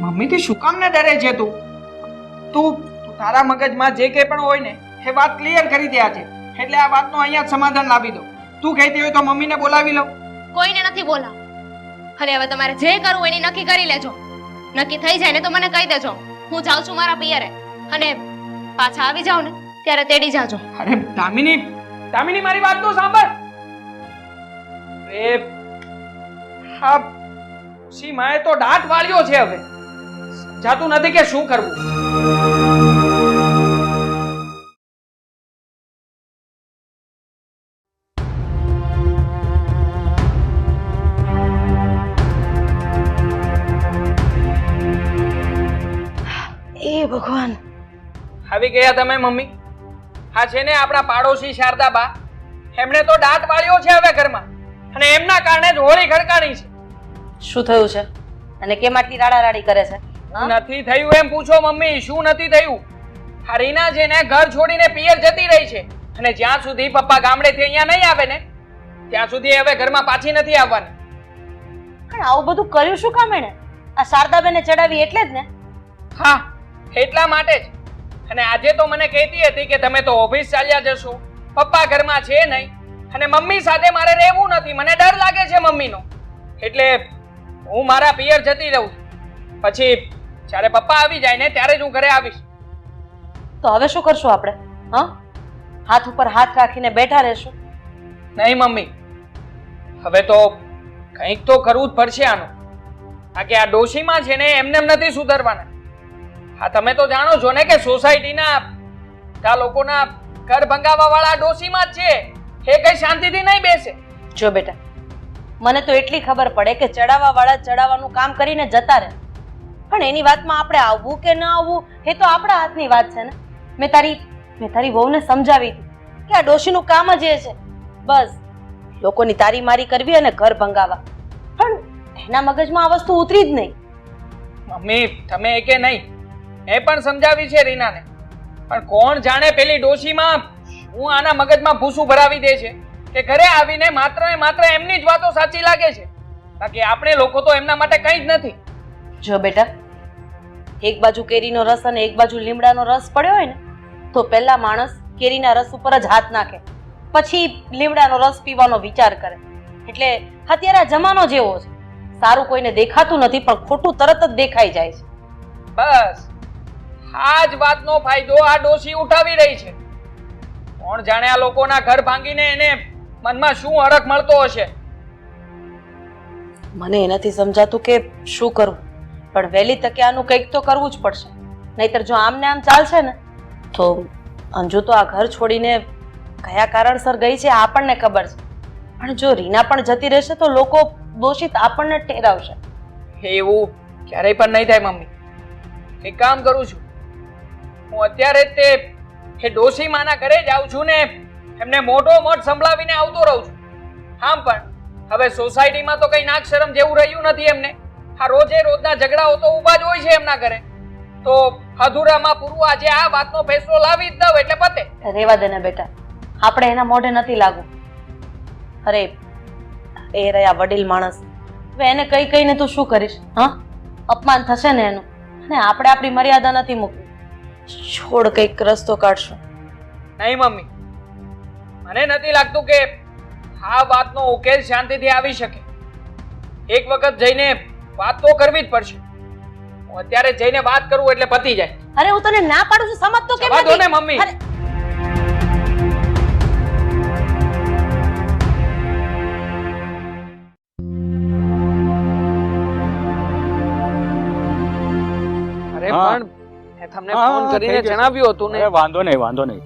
મમ્મીથી શું કામ ને ડરે છે તું? તું તારા મગજમાં જે કંઈ પણ હોય ને એ વાત ક્લિયર કરી દે છે. એટલે આ વાતનો અહીંયા જ સમાધાન લાવી દો. તું કહેતી હોય તો મમ્મીને બોલાવી લો. કોઈને નથી બોલાવ. અને હવે તમારે જે કરવું એની નક્કી કરી લેજો. નક્કી થઈ જાય ને તો મને કહી દેજો. હું જાઉં છું મારા પિયરે. અને પાછા આવી જાવ ને ત્યારે તેડી જાજો. અરે દામિની મારી વાત તો સાંભળ. એ હા સીમાએ તો દાંત વાળ્યો છે. હવે સમજાતું નથી કે શું કરવું. એ ભગવાન, આવી ગયા તમે મમ્મી? હા છે ને આપણા પાડોશી શારદાબા, એમણે તો દાંત વાળ્યો છે હવે ઘરમાં. અને એમના કારણે જ હોળી ખડકાણી છે. શું થયું છે અને કેમ આટલી રાડારાડી કરે છે? નથી થયું એમ પૂછો મમ્મી. શું નથી થયું? આ રીના છે ને ઘર છોડીને પિયર જતી રહી છે. અને જ્યાં સુધી પપ્પા ગામડેથી અહીંયા નહીં આવે ને ત્યાં સુધી હવે ઘરમાં પાછી નથી આવવાની. પણ આવું બધું કર્યું શું કામ એણે? આ શારદાબેને ચડાવી એટલે જ ને? હા, એટલા માટે જ. અને આજે તો મને કહેતી હતી કે તમે તો ઓફિસ ચાલ્યા જશો, પપ્પા ઘરમાં છે નહીં, અને મમ્મી સાથે મારે રહેવું નથી, મને ડર લાગે છે મમ્મીનો. એટલે હું મારા પિયર જતી રહું છું. પછી જ્યારે પપ્પા આવી જાય ને ત્યારે જ હું ઘરે આવીશ. તો હવે શું કરશું આપણે? હા, હાથ ઉપર હાથ રાખીને બેઠા રહેશું? નહીં મમ્મી, હવે તો કંઈક તો કરવું જ પડશે આનું. આ કે આ ડોશીમાં છે ને એમને એમ નથી સુધરવાના. હા, તમે તો જાણો છો ને કે સોસાયટીના આ લોકોના ઘર ભંગાવા વાળા ડોશીમાં જ છે. એ કઈ શાંતિથી નહીં બેસે. જો બેટા, મને તો એટલી ખબર પડે કે ચડાવવા વાળા ચડાવવાનું કામ કરીને જતા રહે, પણ એની વાતમાં આપણે આવવું કે ન આવવું એ તો આપણા હાથની વાત છે ને. મેં તારી વહુને સમજાવી હતી કે આ ડોશીનું કામ જ એ છે, બસ લોકોની તારી મારી કરવી અને ઘર ભંગાવા. પણ એના મગજમાં આ વસ્તુ ઉતરી જ નહીં. મમ્મી તમે એ કે નહીં, એ પણ સમજાવી છે રીનાને, પણ કોણ જાણે પેલી ડોશીમાં હું આના મગજમાં ભૂસું ભરાવી દે છે કે ઘરે આવીને માત્ર ને માત્ર એમની જ વાતો સાચી લાગે છે, બાકી આપણે લોકો તો એમના માટે કંઈ જ નથી. જો બેટા, એક બાજુ કેરીનો રસ અને એક બાજુ લીમડાનો રસ પડ્યો હોય ને તો પહેલા માણસ કેરીના રસ ઉપર જ હાથ નાખે, પછી લીમડાનો રસ પીવાનો વિચાર કરે. એટલે અત્યારે આ જમાનો જેવો છે, સારું કોઈને દેખાતું નથી પણ ખોટું તરત જ દેખાઈ જાય છે. બસ આ જ વાતનો ફાયદો આ ડોશી ઉઠાવી રહી છે. કોણ જાણે આ લોકોના ઘર ભાંગીને એને મનમાં શું હરખ મળતો હશે. મને એનાથી સમજાતું કે શું કરવું, પણ વહેલી તકે આનું કંઈક તો કરવું જ પડશે. નહીતર જો આમને આમ ચાલશે ને તો અંજુ તો આ ઘર છોડીને કયા કારણસર ગઈ છે આપણને ખબર છે, પણ જો રીના પણ જતી રહેશે તો લોકો દોષિત આપણને ઠેરાવશે. એવું ક્યારેય પણ નહીં થાય મમ્મી. એક કામ કરું છું, હું અત્યારે જ તે ડોશીમાના ઘરે જાઉં છું ને એમને મોઢો મોઢ સંભળાવીને આવતો રહું છું. આમ પણ હવે સોસાયટીમાં તો કઈ નાક શરમ જેવું રહ્યું નથી એમને. આ રોજે રોજના ઝઘડાઓ તો ઊભા જ હોય છે એમના ઘરે. તો અધૂરામાં પૂરું આજે આ વાતનો ફેસલો લાવી જ દઉં એટલે પતે. રેવા દે ને બેટા, આપણે એના મોઢે નથી લાગવું. અરે એ રહ્યા વડીલ માણસ, હવે એને કઈ કઈને તું શું કરીશ? હા, અપમાન થશે ને એનું, અને આપણે આપણી મર્યાદા નથી મૂકવી. છોડ, કઈક રસ્તો કાઢશું. નહીં મમ્મી, મને નથી લાગતું કે આ વાતનો ઉકેલ શાંતિથી આવી શકે. એક વખત જઈને વાત તો કરવી જ પડશે. હું અત્યારે જઈને વાત કરું એટલે પતી જાય. અરે હું તને ના પાડું છું, સમજતો કેમ જવા દો ને નથી? મમ્મી. અરે, હા. પણ મેં તમને હા, ફોન હા, કરીને થઈ જશે. જણાવ્યું હતું ને. અરે વાંધો નહીં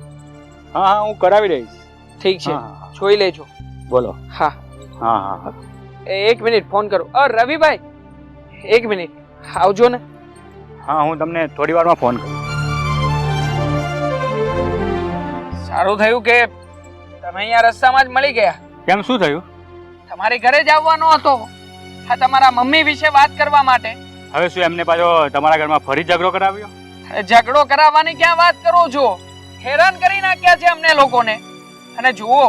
હા હા હું કરાવી દઈશ ઠીક છે, હા, હા. જોઈ લેજો. બોલો હા, હા હા હા એક મિનિટ ફોન કરો. રવિભાઈ, એક મિનિટ આવજો ને. હા હું તમને થોડી વારમાં ફોન કરું સારું થયું કે તમે અહીંયા રસ્તામાં જ મળી ગયા. કેમ શું થયું તમારી ઘરે જ આવવાનો હતો આ તમારા મમ્મી વિશે વાત કરવા માટે. હવે શું એમને પાછો તમારા ઘરમાં ફરી ઝઘડો કરાવ્યો અરે ઝઘડો કરાવવાની ક્યાં વાત કરો છો? હેરાન કરી નાખ્યા છે અમને લોકોને. અને જુઓ,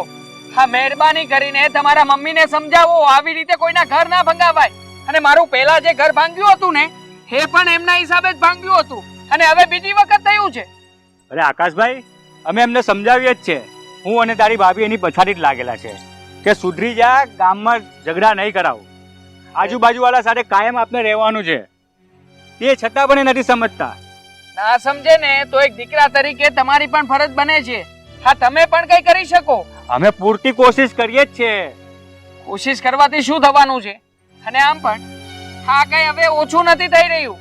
હા મહેરબાની કરીને તમારા મમ્મીને સમજાવો આવી રીતે કોઈના ઘર ના ભંગાવાય. અને મારું પહેલા જે ઘર ભાંગ્યું હતું ને એ પણ એમના હિસાબે જ ભાંગ્યું હતું અને હવે બીજી વખત થયું છે. અરે આકાશભાઈ અમે એમને સમજાવીએ જ છે હું અને તારી ભાભી એની પછાડી જ લાગેલા છે કે સુધરી જા ગામમાં ઝઘડા નહીં કરાવો આજુબાજુવાળા સાથે કાયમ આપણે રહેવાનું છે તે છતાં પણ એ નથી સમજતા ના સમજે ને તો એક દીકરા તરીકે તમારી પણ ફરજ બને છે. હા તમે પણ કઈ કરી શકો. અમે પૂરતી કોશિશ કરીએ જ છે કોશિશ કરવાથી શું થવાનું છે? અને આમ પણ હા કઈ હવે ઓછું નથી થઈ રહ્યું.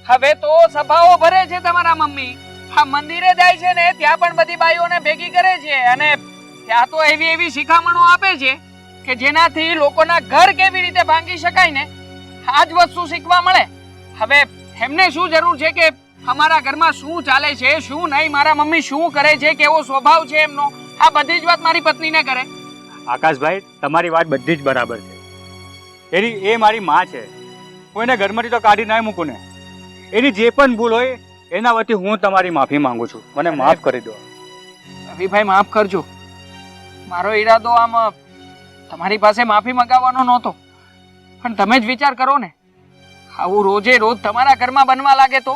હવે તો સભાઓ ભરે છે તમારા મમ્મી. હા મંદિરે જાય છે ને ત્યાં પણ બધી બાઈઓને ભેગી કરે છે અને ત્યાં તો એવી એવી શિખામણો આપે છે કે જેનાથી લોકોના ઘર કેવી રીતે ભાંગી શકાય ને આ જ વસ્તુ શીખવા મળે. હવે એમને શું જરૂર છે કે અમારા ઘરમાં શું ચાલે છે શું નહીં, મારા મમ્મી શું કરે છે, કેવો સ્વભાવ છે એમનો, આ બધી જ વાત મારી પત્નીને કરે. આકાશભાઈ તમારી વાત બધી જ બરાબર છે એ મારી માં છે હું એને ઘરમાંથી તો કાઢી ના મૂકું ને એની જે પણ ભૂલ હોય એના વતી હું તમારી માફી માંગુ છું મને માફ કરી દો રવિભાઈ માફ કરજો. મારો ઈરાદો આમ તમારી પાસે માફી મંગાવવાનો નહોતો પણ તમે જ વિચાર કરો ને આવું રોજે રોજ તમારા ઘરમાં બનવા લાગે તો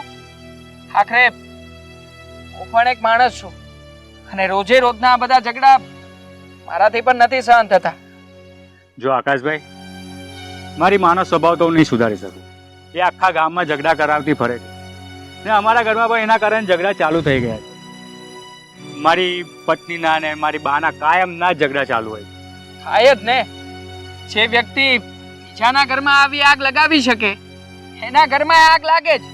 આખરે હું પણ એક માણસ છું અને રોજે રોજના આ બધા ઝઘડા મારાથી પણ નથી સહન થતા. જો આકાશભાઈ મારી માનો સ્વભાવ તો હું નહીં સુધારી શકું એ આખા ગામમાં ઝઘડા કરાવતી ફરે છે ને અમારા ઘરમાં પણ એના કારણે ઝઘડા ચાલુ થઈ ગયા છે મારી પત્નીના ને મારી બાના કાયમના જ ઝઘડા ચાલુ હોય થાય જ ને. જે વ્યક્તિ બીજાના ઘરમાં આવી આગ લગાવી શકે એના ઘરમાં આગ લાગે જ.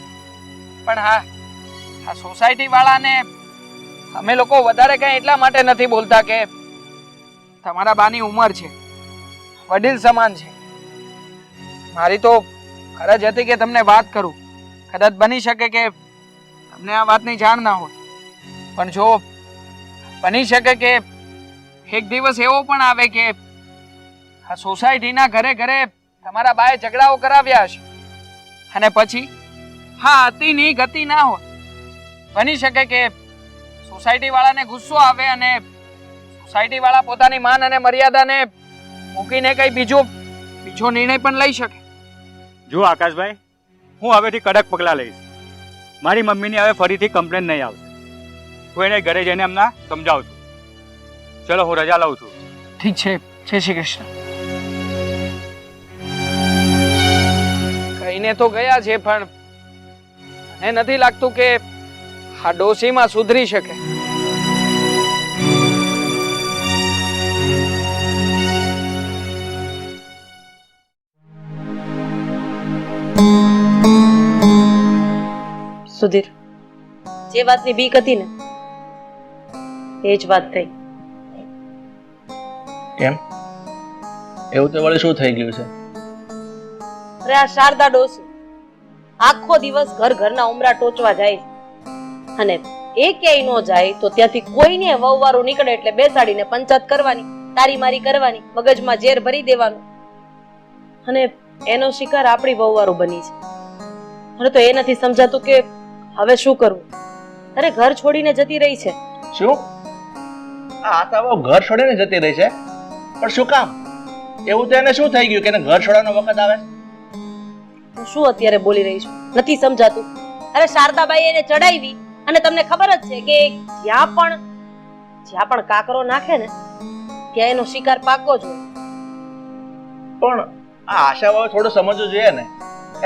પણ હા આ સોસાયટી વાળાને અમે લોકો વધારે કઈ એટલા માટે નથી બોલતા કે તમારા બાની ઉંમર છે, વડીલ સમાન છે. મારી તો ફરજ હતી કે તમને વાત કરું. કદાચ બની શકે કે તમને આ વાતની જાણ ના હોય પણ જો બની શકે કે એક દિવસ એવો પણ આવે કે આ સોસાયટીના ઘરે ઘરે તમારા બાએ ઝઘડાઓ કરાવ્યા હશે અને પછી હા અતિની ગતિ ના હોય. બની શકે કે સોસાયટી વાળાને ગુસ્સો આવે અને સોસાયટી વાળા પોતાની માન અને મર્યાદાને મૂકીને કઈ બીજો નિર્ણય પણ લઈ શકે. જુઓ આકાશભાઈ હું હવેથી કડક પગલાં લઈશ મારી મમ્મીની હવે ફરીથી કમ્પ્લેન નહીં આવશે હું એને ઘરે જઈને એમના સમજાવું છું. ચલો હું રજા લઉં છું. ઠીક છે. જય શ્રી કૃષ્ણ. કહીને તો ગયા છે પણ મને નથી લાગતું કે આ ડોશીમાં સુધરી શકે. સુધીર જે વાતની બીક હતી ને એ જ વાત થઈ. કેમ એવું તો વળી શું થઈ ગયું છે? અરે આ શારદા ડોસી આખો દિવસ ઘરના ઉમરા ટોચવા જાય છે અને એ ક્યાંય ન જાય તો ત્યાંથી કોઈને વહુવારું નીકળે એટલે બેસાડીને પંચાયત કરવાની, તારી મારી કરવાની, મગજમાં ઝેર ભરી દેવાનું અને એનો શિકાર આપણી વહુવારું બની છે. મને તો એ નથી સમજાતું કે હવે શું કરવું. અરે ઘર છોડીને જતી રહી છે. શું આ તાવો ઘર છોડીને જતી રહી છે? પણ શું કામ? એવું તો એને શું થઈ ગયું કે એને ઘર છોડવાનો વખત આવે? હું શું અત્યારે બોલી રહી છું નથી સમજાતું. અરે શારદાબાઈ એને ચડાવી અને તમને ખબર જ છે કે જ્યાં પણ કાકરો નાખે ને ત્યાં એનો શિકાર પાકો જ હોય. પણ આ આશાવાળો થોડું સમજવું જોઈએ ને.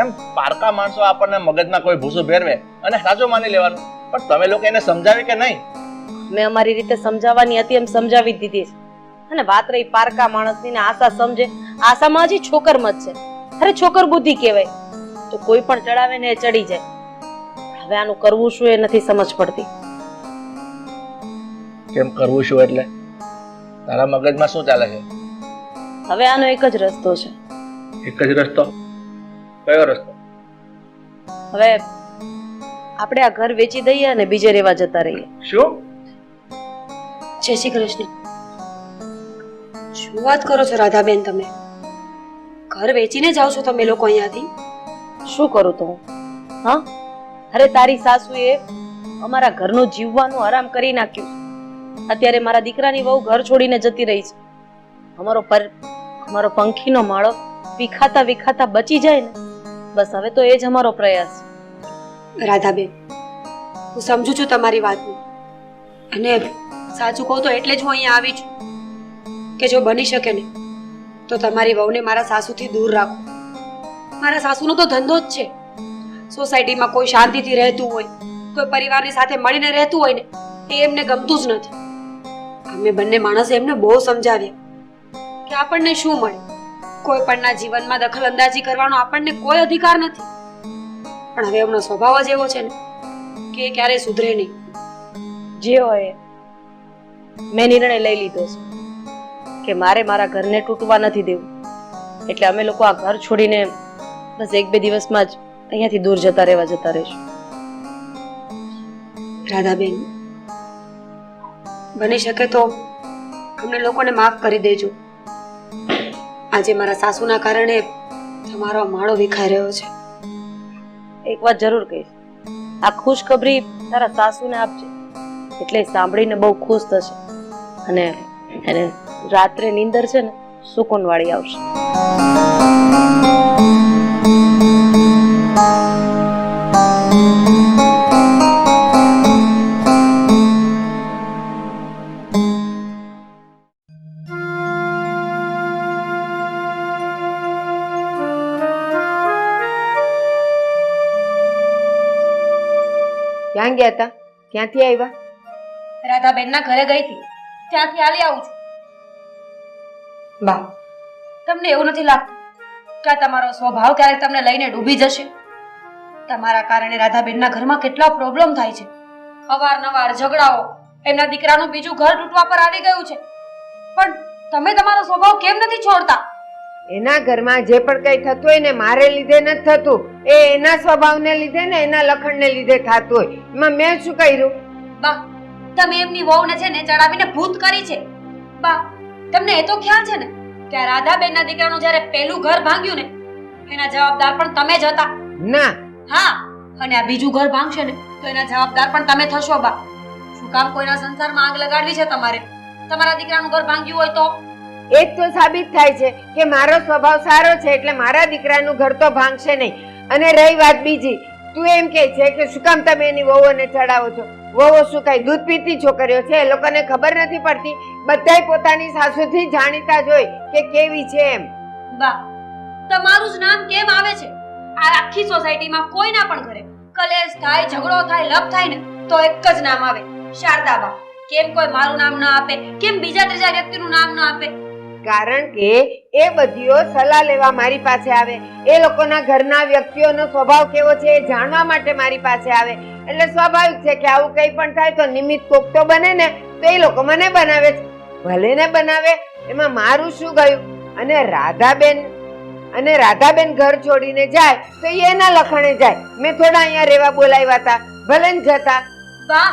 એમ પારકા માણસો આપણને મગજમાં કોઈ ભૂસું ભેરવે અને સાચું માની લેવાનું. પણ તમે લોકો એને સમજાવી કે નહીં? મેં અમારી રીતે સમજાવવાની હતી એમ સમજાવી જ દીધી છે. અને વાત રહી પારકા માણસની ને આશા સમજે, આશામાં હજી છોકર મત છે. અરે છોકર બુદ્ધિ કહેવાય તો કોઈ પણ ચડાવે ને એ ચડી જાય. હવે આનું કરવું શું એ નથી સમજ પડતી. કેમ કરવું શું એટલે તારા મગજમાં શું ચાલે છે? હવે આનો એક જ રસ્તો છે. એક જ રસ્તો? કયો રસ્તો? હવે આપણે આ ઘર વેચી દઈએ અને બીજે રહેવા જતા રહીએ. શું? જય શ્રી કૃષ્ણ. શું વાત કરો છો રાધાબેન તમે? ઘર વેચીને જાઓ છો તમે લોકો અહીંયાથી? શું કરું તો હું? હા, અરે તારી સાસુએ અમારા ઘરનું જીવવાનું આરામ કરી નાખ્યું. અત્યારે મારા દીકરાની વહુ ઘર છોડીને જતી રહી છે. અમારો પંખીનો માળો વિખાતા વિખાતા બચી જાય ને, બસ હવે તો એ જ અમારો પ્રયાસ છે. રાધાબેન, હું સમજુ છું તમારી વાતને, અને સાચું કહું તો એટલે જ હું અહીંયા આવી છું કે જો બની શકે ને તો તમારી વહુને મારા સાસુથી દૂર રાખો. મારા સાસુનો તો ધંધો જ છે. સોસાયટીમાં કોઈ શાંતિથી રહેતું હોય, કોઈ પરિવારની સાથે મળીને રહેતું હોય ને, એ એમને ગમતું જ નથી. અમે બંને માણસે એમને બહુ સમજાવ્યા કે આપણને શું મળે, કોઈ પણના જીવનમાં દખલ અંદાજી કરવાનો આપણને કોઈ અધિકાર નથી. પણ હવે એમનો સ્વભાવ જ એવો છે ને કે એ ક્યારેય સુધરે નહીં. જે હોય મેં નિર્ણય લઈ લીધો છે કે મારે મારા ઘરને તૂટવા નથી દેવું. એટલે અમે લોકો આ ઘર છોડીને બસ 1-2 દિવસમાં જ અહીંયાથી દૂર જતા રહીશું. રાધાબેન, બની શકે તો અમને લોકોને માફ કરી દેજો. આજે મારા સાસુના કારણે તમારો માળો વિખાઈ રહ્યો છે. એક વાત જરૂર કહીશ, આ ખુશખબરી તારા સાસુને આપજે, એટલે સાંભળીને બહુ ખુશ થશે અને એને રાત્રે નીંદર છે ને સુકૂન વાળી આવશે. ક્યાં ગયા હતા? ક્યાંથી આવ્યા? રાધાબેનના ઘરે ગઈ હતી, ત્યાંથી હાલી આવું છું. બા, તમને એવું નથી લાગતું કે આ તમારો સ્વભાવ ક્યારેક તમને લઈને ડૂબી જશે? તમારા કારણે રાધાબેનના ઘરમાં કેટલા પ્રોબ્લેમ થાય છે. અવારનવાર ઝઘડાઓ, એમના દીકરાનું બીજું ઘર તૂટવા પર આવી ગયું છે. પણ તમે તમારો સ્વભાવ કેમ નથી છોડતા? એના ઘરમાં જે પણ કઈ થતું હોય ને મારે લીધે નથી થતું, એ એના સ્વભાવને લીધે ને એના લખણને લીધે થતું હોય. એમાં મેં શું કર્યું? બા, તમે એમની વહુને છે ને ચડાવીને ભૂત કરી છે. બા, તમને એ તો ખ્યાલ છે ને કે આ રાધાબેનના દીકરાનું જ્યારે પહેલું ઘર ભાંગ્યું ને એના જવાબદાર પણ તમે જ હતા. ના. હા, અને આ બીજું ઘર ભાંગશે ને તો એના જવાબદાર પણ તમે થશો. બા, શું કામ કોઈના સંસારમાં આગ લગાડવી છે તમારે? તમારા દીકરાનું ઘર ભાંગ્યું હોય તો એ જ તો સાબિત થાય છે કે મારો સ્વભાવ સારો છે એટલે મારા દીકરાનું ઘર તો ભાંગશે નહીં. અને રહી વાત બીજી, તું એમ કે છે કે શું કામ તમે એની વહુઓને ચડાવો છો? વહુઓ શું કઈ દૂધ પીતી છોકરીઓ છે? એ લોકોને ખબર નથી પડતી? બધાય પોતાની સાસુથી જાણીતા જ હોય કે કેવી છે એમ. બા, તમારું જ નામ કેમ આવે છે? આ આખી સોસાયટીમાં કોઈના પણ ઘરે કલેશ થાય, ઝઘડો થાય, લપ થાય ને તો એક જ નામ આવે, શારદાબા. કેમ કોઈ મારું નામ ના આપે? કેમ બીજા ત્રીજા વ્યક્તિનું નામ ના આપે? કારણ કે એ બધીઓ સલાહ લેવા મારી પાસે આવે, એ લોકોના ઘરના વ્યક્તિઓનો સ્વભાવ કેવો છે એ જાણવા માટે મારી પાસે આવે. એટલે સ્વાભાવિક છે કે આવું કંઈ પણ થાય તો નિમિત્ત કોક તો બને ને, તો એ લોકો મને બનાવે છે. ભલે ને બનાવે, એમાં મારું શું ગયું? અને રાધાબેન ઘર છોડીને જાય તો એના લખણે જાય. મેં થોડા અહીંયા રહેવા બોલાવ્યા હતા, ભલે ને જતા. બા,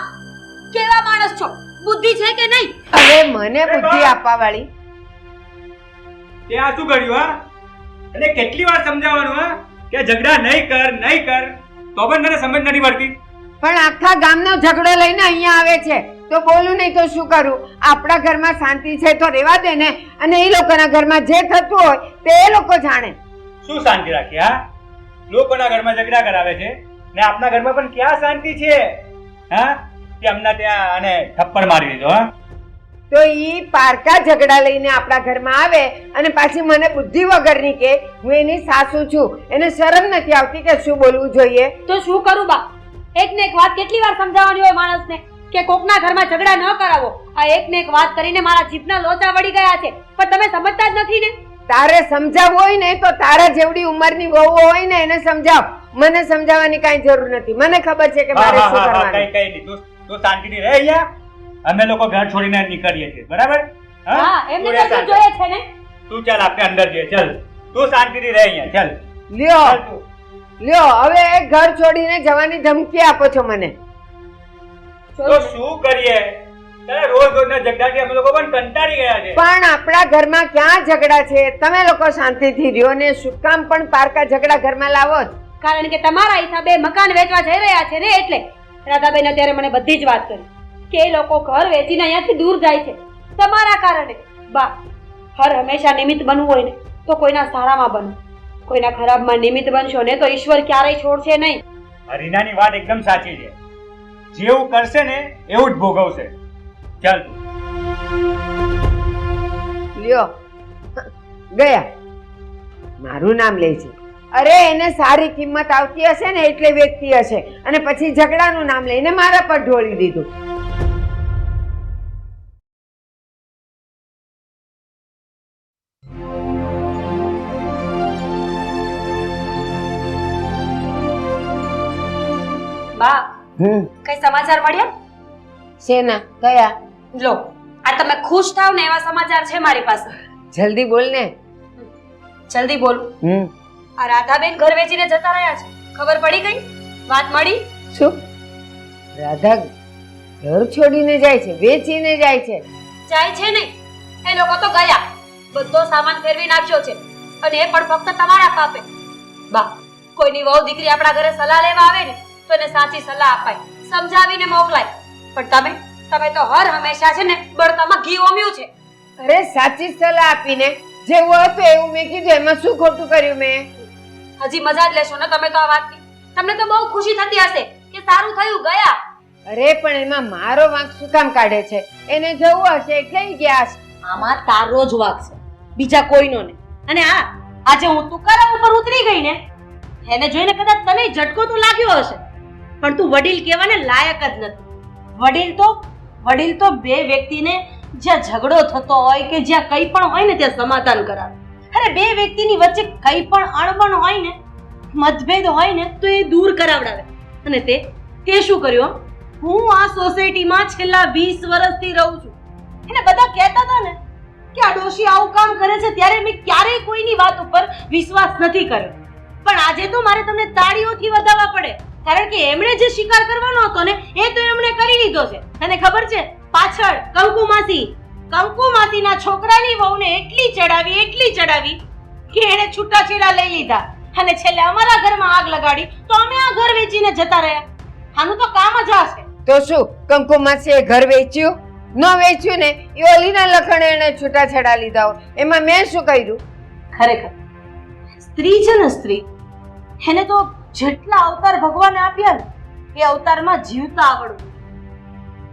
કેવા માણસ છો? બુદ્ધિ છે કે નહીં? હવે મને બુદ્ધિ આપવા વાળી તે આ શું કર્યું? હા, અને કેટલી વાર સમજાવવાનું હા કે ઝઘડા નહીં કર, તો પણ તને સમજ નથી પડતી. પણ આખા ગામનો ઝઘડો લઈને અહીંયા આવે છે તો બોલું નહીં તો શું કરું? આપણા ઘરમાં શાંતિ છે તો રહેવા દે ને, અને એ લોકોના ઘરમાં જે થતું હોય તે એ લોકો જાણે. શું શાંતિ રાખી? હા, લોકોના ઘરમાં ઝઘડા કરાવે છે ને આપણા ઘરમાં પણ ક્યાં શાંતિ છે? હા, કે અમને ત્યાં આને થપ્પડ મારી દીધો. હા, તો ઈ પારકા ઝઘડા લઈને આપણા ઘરમાં આવે અને પાછી મને બુદ્ધિ વગરની કે હું એની સાસુ છું. એને શરમ નથી આવતી કે શું બોલવું જોઈએ? તો શું કરું બા? એક ને એક વાત કેટલી વાર સમજાવવાની હોય માણસને કે કોકના ઘરમાં ઝઘડા ન કરાવો. આ એક ને એક વાત કરીને મારા જીભના લોચા વળી ગયા છે, પણ તમે સમજતા જ નથી ને. તારે સમજાવવું હોય ને તો તારા જેવડી ઉંમરની વહુ હોય ને એને સમજાવ. મને સમજાવવાની કાંઈ જરૂર નથી. મને ખબર છે કે મારે શું કરવાનું. કઈ નહીં તું શાંતિથી રહે અહીંયા. અમે લોકો ઘર છોડીને નીકળીએ છીએ, બરાબર? હા એમને તું રહે તો શાંતિ. જોઈએ છે ને. તું ચાલ આપણે અંદર જઈએ. ચાલ તું શાંતિથી રહે અહીંયા. ચાલ લ્યો ચાલ તું. લ્યો હવે ઘર છોડીને જવાની ધમકી આપો છો મને. તો શું કરીએ? તારે રોજ રોજના ઝઘડાથી અમે લોકો પણ કંટાળી ગયા છે. પણ આપણા ઘરમાં ક્યાં ઝઘડા છે? તમે લોકો શાંતિથી રહ્યો ને શું કામ પણ પારકા ઝઘડા ઘરમાં લાવો છો? કારણ કે તમારા હિસાબે મકાન વેચવા જઈ રહ્યા છે ને એટલે રાધાબેન અત્યારે મને બધી જ વાત કરી કે એ લોકો ઘર વેચીને અહીંયાથી દૂર જાય છે તમારા કારણે. બા હર હંમેશા નિમિત્ત બનવું હોય ને તો કોઈના સારામાં બનો, કોઈના ખરાબમાં નિમિત્ત બનશો ને તો ઈશ્વર ક્યારેય છોડશે નહીં. રીનાની વાત એકદમ સાચી છે. જેવું કરશે ને એવું જ ભોગવશે. ચાલ તું. લ્યો ગયા મારું નામ લે છે. અરે એને સારી કિંમત આવતી હશે ને એટલે વેચતી હશે અને પછી ઝઘડાનું નામ લઈને મારા પર ઢોળી દીધું. બા કઈ સમાચાર મળ્યા? શેના કયા? લો આ તમે ખુશ થાવ ને એવા સમાચાર છે મારી પાસે. જલ્દી બોલ ને. જલ્દી બોલું. આ રાધાબેન ઘર વેચીને જતા રહ્યા છે. ખબર પડી ગઈ? વાત મળી? શું? રાધા ઘર છોડીને જાય છે? વેચીને જાય છે? જાય છે નહીં, એ લોકો તો ગયા. બધો સામાન ફેરવી નાખ્યો છે અને એ પણ ફક્ત તમારા પાપે. બા કોઈની વહુ દીકરી આપણા ઘરે સલાહ લેવા આવે ને તો એને સાચી સલાહ અપાય, સમજાવીને મોકલાય. પણ તમે તો હર હંમેશા છે ને બળતામાં ઘી ઓમ્યું છે. અરે સાચી સલાહ આપીને જેવું હતું એવું મેં કીધું. એમાં શું ખોટું કર્યું મેં? હજી મજા જ લેશો ને તમે તો આ વાતની. તમને તો બહુ ખુશી થતી હશે કે સારું થયું ગયા. અરે પણ એમાં મારો વાંક શું કામ કાઢે છે? એને જવું હશે એટલે ઈ ગયા હશે. આમાં તારો જ વાંક છે, બીજા કોઈનો નહીં. અને હા, આજે હું તુકારા ઉપર ઉતરી ગઈ ને એને જોઈને કદાચ તને ઝટકો તો લાગ્યો હશે, પણ તું વડીલ કહેવાને લાયક જ નથી. વડીલ તો બે વ્યક્તિને જ્યાં ઝઘડો થતો હોય કે જ્યાં કંઈ પણ હોય ને ત્યાં સમાધાન કરાવે. અરે બે વ્યક્તિની વચ્ચે કંઈ પણ અણબણ હોય ને, મતભેદ હોય ને તો એ દૂર કરાવડાવે. અને તે શું કર્યું? હું આ સોસાયટીમાં છેલ્લા 20 વર્ષથી રહું છું. એને બધા કહેતા હતા ને કે આ ડોશી આવું કામ કરે છે, ત્યારે મેં ક્યારેય કોઈની વાત ઉપર વિશ્વાસ નથી કર્યો. પણ આજે તો મારે તમને તાળીઓથી વધાવવા પડે, કારણ કે એમણે જે શિકાર કરવાનો હતો ને એ તો એમણે કરી લીધો છે. અને ખબર છે પાછળ કંકુમાસીના છોકરાની વહુને એટલી ચડાવી કે એણે છૂટાછેડા લઈ લીધા અને છેલ્લે અમારા ઘરમાં આગ લગાડી તો અમે આ ઘર વેચીને જતા રહ્યા. આનું તો કામ જ આ છે. તો શું કંકુમાસીએ ઘર વેચ્યું? ન વેચ્યું ને એ ઓલીના લખણે એને છૂટાછેડા લીધા હોય. એમાં મેં શું કર્યું? ખરેખર સ્ત્રી છે ને, સ્ત્રી એને તો જેટલા અવતાર ભગવાને આપ્યા ને એ અવતારમાં જીવતા આવડવું.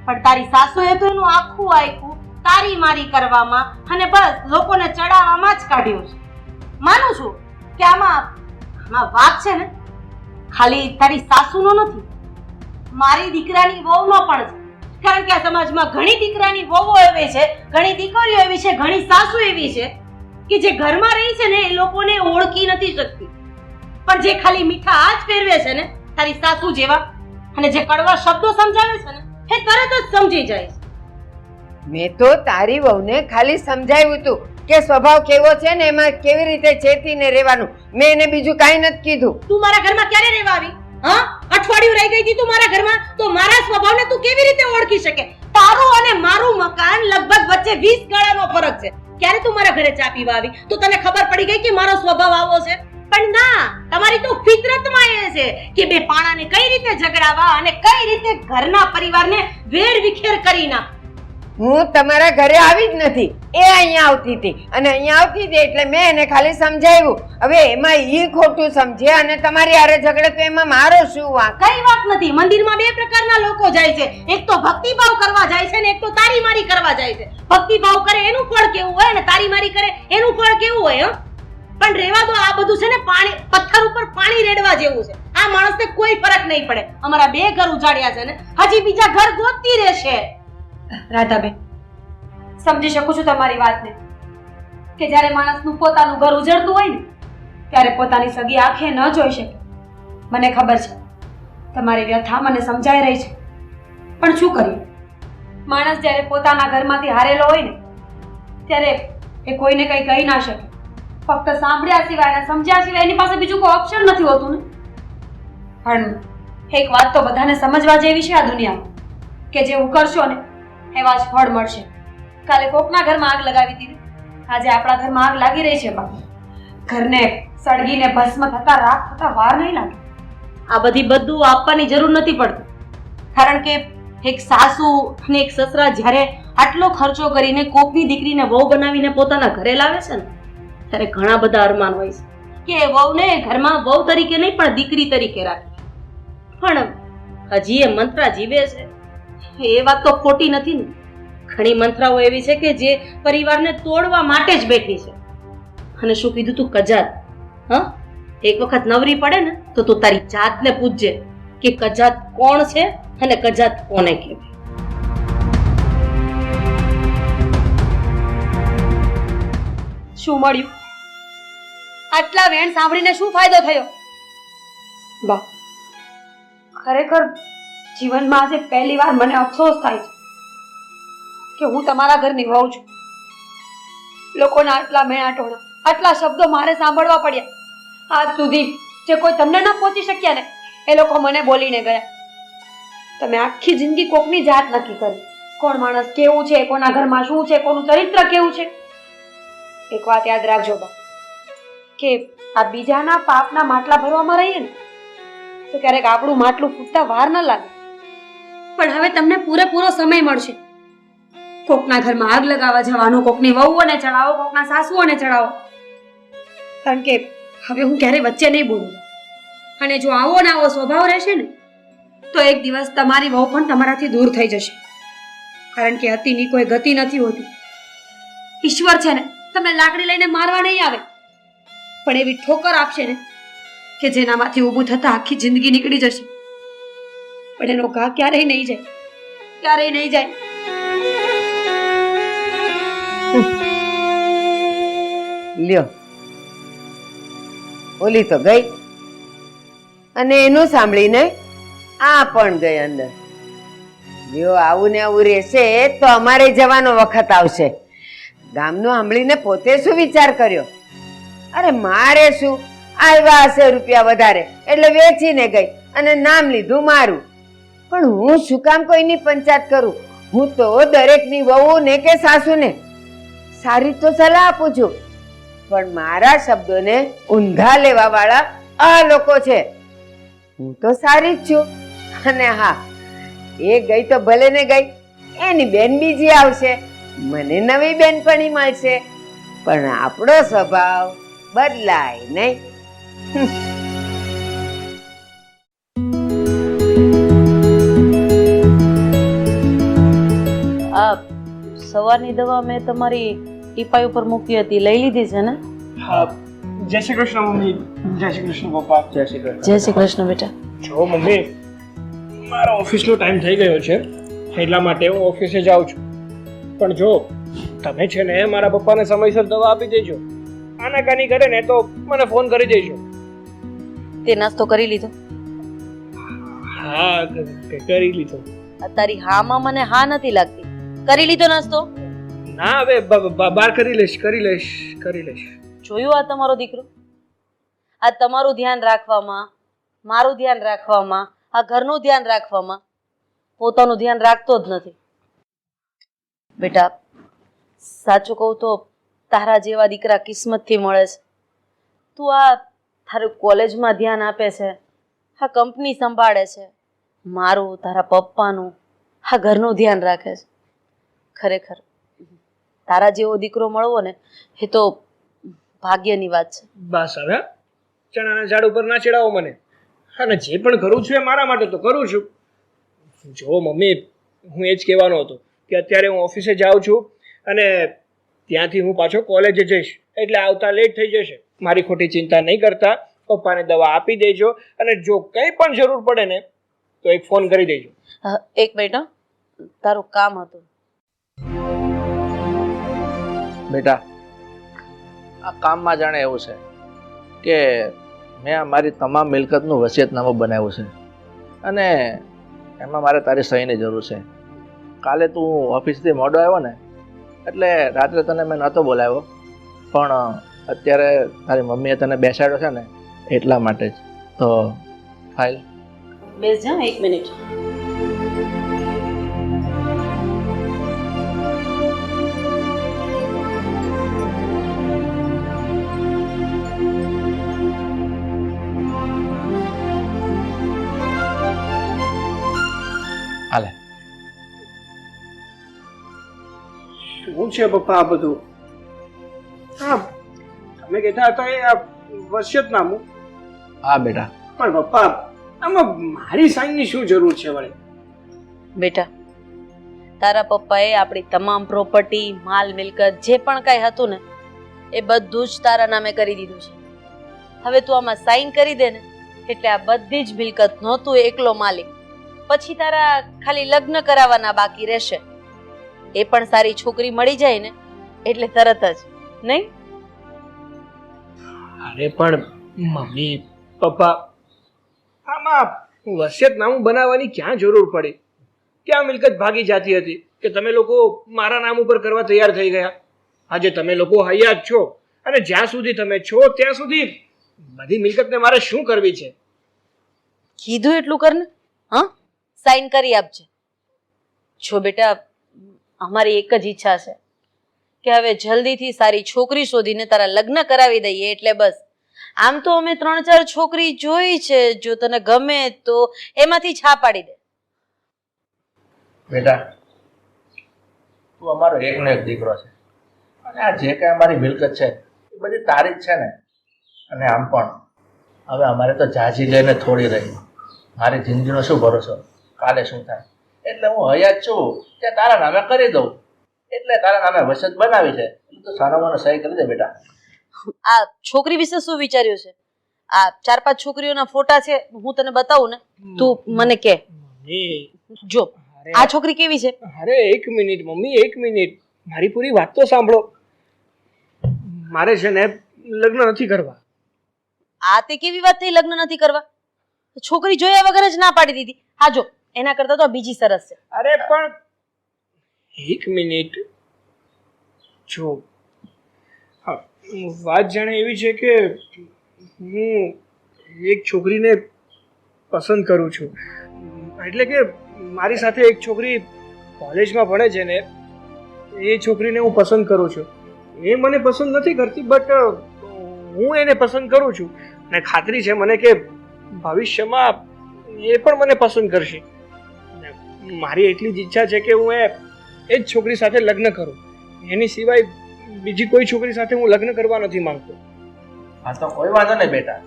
પણ તારી સાસુએ તો એનું આખું આખું તારી મારી કરવામાં અને બસ લોકોને ચડાવવામાં જ કાઢ્યું છે. માનું છું કે આમાં વાક છે ને ખાલી તારી સાસુનો નથી, મારી દીકરાની વહુનો પણ છે. કારણ કે આ સમાજમાં ઘણી દીકરાની વહુઓ એવી છે, ઘણી દીકરીઓ એવી છે, ઘણી સાસુ એવી છે કે જે ઘરમાં રહી છે ને એ લોકોને ઓળખી નથી શકતી. પણ જે ખાલી મીઠા હાથ ફેરવે છે ને તારી સાસુ જેવા, અને જે કડવા શબ્દો સમજાવે છે ને એ તરત જ સમજી જાય છે. મેં તો તારી વહુને ખાલી સમજાવ્યું હતું કે સ્વભાવ કેવો છે ને એમાં કેવી રીતે ચેતીને રહેવાનું. મેં એને બીજું કાંઈ નથી કીધું. તું મારા ઘરમાં ક્યારે રહેવા આવી? હા, અઠવાડિયું રહી ગઈ હતી તું મારા ઘરમાં, તો મારા સ્વભાવને તું કેવી રીતે ઓળખી શકે? તારું અને મારું મકાન લગભગ વચ્ચે 20 ગાળાનો ફરક છે. ક્યારે તું મારા ઘરે ચા પીવા આવી તો તને ખબર પડી ગઈ કે મારો સ્વભાવ આવો છે? પણ ના, તમારી તો ફિતરતમાં એ છે કે બે પાણાને કઈ રીતે ઝઘડાવા અને કઈ રીતે ઘરના પરિવારને વેર વિખેર કરી નાખ. હું તમારા ઘરે આવી જ નથી, એ અહીંયા આવતી હતી અને અહીંયા આવતી હતી એટલે મેં એને ખાલી સમજાવ્યું. હવે એમાં ઈ ખોટું સમજે અને તમારી હારે ઝઘડે તો એમાં મારો શું વાંક? કઈ વાત નથી. મંદિરમાં બે પ્રકારના લોકો જાય છે, એક તો ભક્તિભાવ કરવા જાય છે ને એક તો તારી મારી કરવા જાય છે. ભક્તિભાવ કરે એનું ફળ કેવું હોય અને તારી મારી કરે એનું ફળ કેવું હોય? પણ રેવા દો, આ બધું છે ને પથ્થર ઉપર પાણી રેડવા જેવું છે. આ માણસને કોઈ ફરક નહીં પડે. અમારા બે ઘર ઉજાડ્યા છે ને હજી બીજા ઘર ગોતતી રહેશે. રાધાબેન સમજી શકું છું તમારી વાતને કે જ્યારે માણસનું પોતાનું ઘર ઉજળતું હોય ને ત્યારે પોતાની સગી આંખે ન જોઈ શકે મને ખબર છે તમારી વ્યથા મને સમજાઈ રહી છે, પણ શું કરીએ? માણસ જ્યારે પોતાના ઘરમાંથી હારેલો હોય ને ત્યારે એ કોઈને કંઈ કહી ના શકે. ફક્ત સાંભળ્યા સિવાય અને સમજ્યા સિવાય એની પાસે બીજું કોઈ ઓપ્શન નથી હોતું ને. પણ એક વાત તો બધાને સમજવા જેવી છે આ દુનિયામાં કે જેવું કરશો ને એવા જ ફળ મળશે. કાલે કોકના ઘરમાં આગ લગાવી દીધી, આજે આપણા ઘરમાં આગ લાગી રહી છે. બાપુ, ઘરને સળગીને ભસ્મ થતા રાખ થતા વાર નહીં લાગે. આ બધી બધું આપવાની જરૂર નથી પડતી, કારણ કે એક સાસુ અને એક સસરા જ્યારે આટલો ખર્ચો કરીને કોકની દીકરીને વહુ બનાવીને પોતાના ઘરે લાવે છે ને ત્યારે ઘણા બધા અરમાન હોય છે કે વહુને ઘરમાં વહુ તરીકે નહીં પણ દીકરી તરીકે રાખે. પણ હજી એ મંત્રા જીવે છે એ વાત તો ખોટી નથી ને. ઘણી મંત્રાઓ એવી છે કે જે પરિવારને તોડવા માટે જ બેઠી છે. અને શું કીધું તું? કજાત. હા, એક વખત નવરી પડે ને તો તું તારી જાતને પૂછજે કે કજાત કોણ છે અને કજાત કોને કહેવાય. શું મળ્યું? આટલા વેણ સાંભળીને શું ફાયદો થયો? બા, ખરેખર જીવનમાં આજે પહેલી વાર મને અફસોસ થાય છે કે હું તમારા ઘરની વહુ છું. લોકોના આટલા મેણાટોણા, આટલા શબ્દો મારે સાંભળવા પડ્યા. આજ સુધી જે કોઈ તમને ન પહોંચી શક્યા ને એ લોકો મને બોલીને ગયા. તમે આખી જિંદગી કોકની જાત નક્કી કરી, કોણ માણસ કેવું છે, કોના ઘરમાં શું છે, કોનું ચરિત્ર કેવું છે. એક વાત યાદ રાખજો બા, કે આ બીજાના પાપના માટલા ભરવામાં રહીએ ને તો ક્યારેક આપણું માટલું ફૂટતા વાર ન લાગે. પણ હવે તમને પૂરેપૂરો સમય મળશે. કોકના ઘરમાં આગ લગાવવા જવાનો, કોકની વહુઓને ચડાવો, કોકના સાસુઓને ચડાવો. કારણ કે હવે હું ક્યારેય વચ્ચે નહીં બોલું. અને જો આવો ને આવો સ્વભાવ રહેશે ને તો એક દિવસ તમારી વહુ પણ તમારાથી દૂર થઈ જશે. કારણ કે અતિની કોઈ ગતિ નથી હોતી. ઈશ્વર છે ને તમને લાકડી લઈને મારવા નહીં આવે, પણ એવી ઠોકર આપશે ને કે જેનામાંથી ઊભું થતા આખી જિંદગી નીકળી જશે. પણ એનો ઘા ક્યારેય નહીં જાય, ક્યારેય નહીં જાય. લ્યો, ઓલી તો ગઈ અને એનું સાંભળીને આ પણ ગઈ અંદર. જો આવું ને આવું રહેશે તો અમારે જવાનો વખત આવશે. ગામનું સાંભળીને પોતે શું વિચાર કર્યો? અરે મારે શું, આવ્યા હશે રૂપિયા વધારે એટલે વેચીને ગઈ અને નામ લીધું મારું. પણ હું શું કામ કોઈની પંચાયત કરું? હું તો દરેકની વહુને કે સાસુને સારી તો સલાહ આપું છું, પણ મારા શબ્દોને ઊંધા લેવા વાળા આ લોકો છે. હું તો સારી જ છું. અને હા, એ ગઈ તો ભલે ને ગઈ, એની બેન બીજી આવશે, મને નવી બેનપણી મળશે, પણ આપણો સ્વભાવ બદલાય નહીં. આ સવારની દવા મેં તમારી ટીપાઈ ઉપર મૂકી હતી, લઈ લીધી છે ને? હા, જય શ્રી કૃષ્ણ મમ્મી. જય શ્રી કૃષ્ણ પપ્પા. જય શ્રી કૃષ્ણ. જય શ્રી કૃષ્ણ બેટા. જો મમ્મી, મારો ઓફિસનો ટાઈમ થઈ ગયો છે એટલા માટે હું ઓફિસે જાઉં છું. પણ જો તમે છે ને મારા પપ્પાને સમયસર દવા આપી દેજો. આનાકાની કરે ને તો મને ફોન કરી દેજો. તે નાસ્તો કરી લીધો? હા, કરી લીધો. તારી હામાં મને હા નથી લાગતી. કરી લીધો નાસ્તો? ના, હવે બહાર કરી લઈશ. જોયું આ તમારો દીકરો? આ તમારું ધ્યાન રાખવામાં, મારું ધ્યાન રાખવામાં, આ ઘરનું ધ્યાન રાખવામાં પોતાનું ધ્યાન રાખતો જ નથી. બેટા, સાચું કહું તો તારા જેવા દીકરા કિસ્મતથી મળે છે. તું આ તારું કોલેજમાં ધ્યાન આપે છે, આ કંપની સંભાળે છે, મારું, તારા પપ્પાનું, આ ઘરનું ધ્યાન રાખે છે. ખરેખર તારા જેવો દીકરો મળવો ને એ તો ભાગ્યની વાત છે. બસ હવે ચણાના ઝાડ ઉપર ના ચડાવો મને. અને જે પણ કરું છું એ મારા માટે તો કરું છું. જો મમ્મી, હું એ જ કહેવાનો હતો કે અત્યારે હું ઓફિસે જાઉં છું અને ત્યાંથી હું પાછો કોલેજે જઈશ, એટલે આવતા લેટ થઈ જશે. મારી ખોટી ચિંતા નહીં કરતા, પપ્પાને દવા આપી દેજો અને જો કંઈ પણ જરૂર પડે ને તો એક ફોન કરી દેજો. એક મિનિટ, તારું કામ હતું. બેટા, આ કામમાં જાણે એવું છે કે મેં આ મારી તમામ મિલકતનું વસિયતનામું બનાવ્યું છે અને એમાં મારે તારી સહીની જરૂર છે. કાલે તું ઓફિસથી મોડો આવ્યો ને એટલે રાત્રે તને મેં નહોતો બોલાવ્યો, પણ અત્યારે તારી મમ્મીએ તને બેસાડ્યો છે ને એટલા માટે જ. તો ફાઇલ બેસ જાઓ 1 મિનિટ. હાલે. શું છે પપ્પા આ બધું? હા, તમે કહેતા હતા એ આ વસિયતનામું. હા બેટા. પણ પપ્પા આમાં મારી સાઈનની શું જરૂર છે વળી? બેટા, તારા પપ્પાએ આપણી તમામ પ્રોપર્ટી, માલ મિલકત જે પણ કાંઈ હતું ને એ બધું જ તારા નામે કરી દીધું છે. હવે તું આમાં સાઈન કરી દે ને એટલે આ બધી જ મિલકતનો તું એકલો માલિક. પછી તારા ખાલી લગ્ન કરાવવાના બાકી રહેશે. એ પણ સારી છોકરી મળી જાય ને એટલે તરત જ, નહીં? અરે પણ મમ્મી પપ્પા, આમાં વસિયતનામું બનાવવાની ક્યાં જરૂર પડી? ક્યાં મિલકત ભાગી જાતી હતી કે તમે લોકો મારા નામ ઉપર કરવા તૈયાર થઈ ગયા? આજે તમે લોકો હયાત છો અને જ્યાં સુધી તમે છો ત્યાં સુધી બધી મિલકતને મારે શું કરવી છે? કીધું એટલું કર ને. હા, સાઈન કરી આપજે. જો બેટા, અમારી એક જ ઈચ્છા છે કે હવે જલ્દીથી સારી છોકરી શોધીને તારા લગ્ન કરાવી દઈએ એટલે બસ. આમ તો અમે 3-4 છોકરી જોઈ છે, જો તને ગમે તો એમાંથી છા પાડી દે. બેટા, તું અમારો એકનો એક દીકરો છે અને આ જે કાંઈ અમારી મિલકત છે એ બધી તારી જ છે ને. અને આમ પણ હવે અમારે તો જાજી લઈને થોડી રહી. મારી જિંદગીનો શું ભરોસો, કાલે શું થાય? એટલે હું હયાત છું ત્યાં તારા નામે કરી દઉં. એટલે તારા નામે વસિયત બનાવી છે એટલે તું સારામાં સહી કરી દે બેટા. આ છોકરી વિશે શું વિચાર્યું છે? આ 4-5 છોકરીઓના ફોટા છે, હું તને બતાવું ને, તું મને કહે. જો આ છોકરી કેવી છે? અરે એક મિનિટ મમ્મી, એક મિનિટ, મારી પૂરી વાત તો સાંભળો. મારે છે ને લગ્ન નથી કરવા. આ તે કેવી વાત થઈ લગ્ન નથી કરવા? છોકરી જોયા વગર જ ના પાડી દીધી. હા જો, એના કરતા તો બીજી સરસ છે. અરે પણ એક મિનિટ, જો હા, વાત જાણે એવી છે કે હું એક છોકરીને પસંદ કરું છું. એટલે કે મારી સાથે એક છોકરી કોલેજમાં ભણે છે ને એ છોકરીને હું પસંદ કરું છું. એ મને પસંદ નથી કરતી, બટ હું એને પસંદ કરું છું અને ખાતરી છે મને કે ભવિષ્યમાં એ પણ મને પસંદ કરશે. મારી એટલી જ ઈચ્છા છે કે હું એ જ છોકરી સાથે લગ્ન કરું. એની સિવાય બીજી કોઈ છોકરી સાથે હું લગ્ન કરવા નથી માંગતો. હા તો કોઈ વાંધો નહીં બેટા,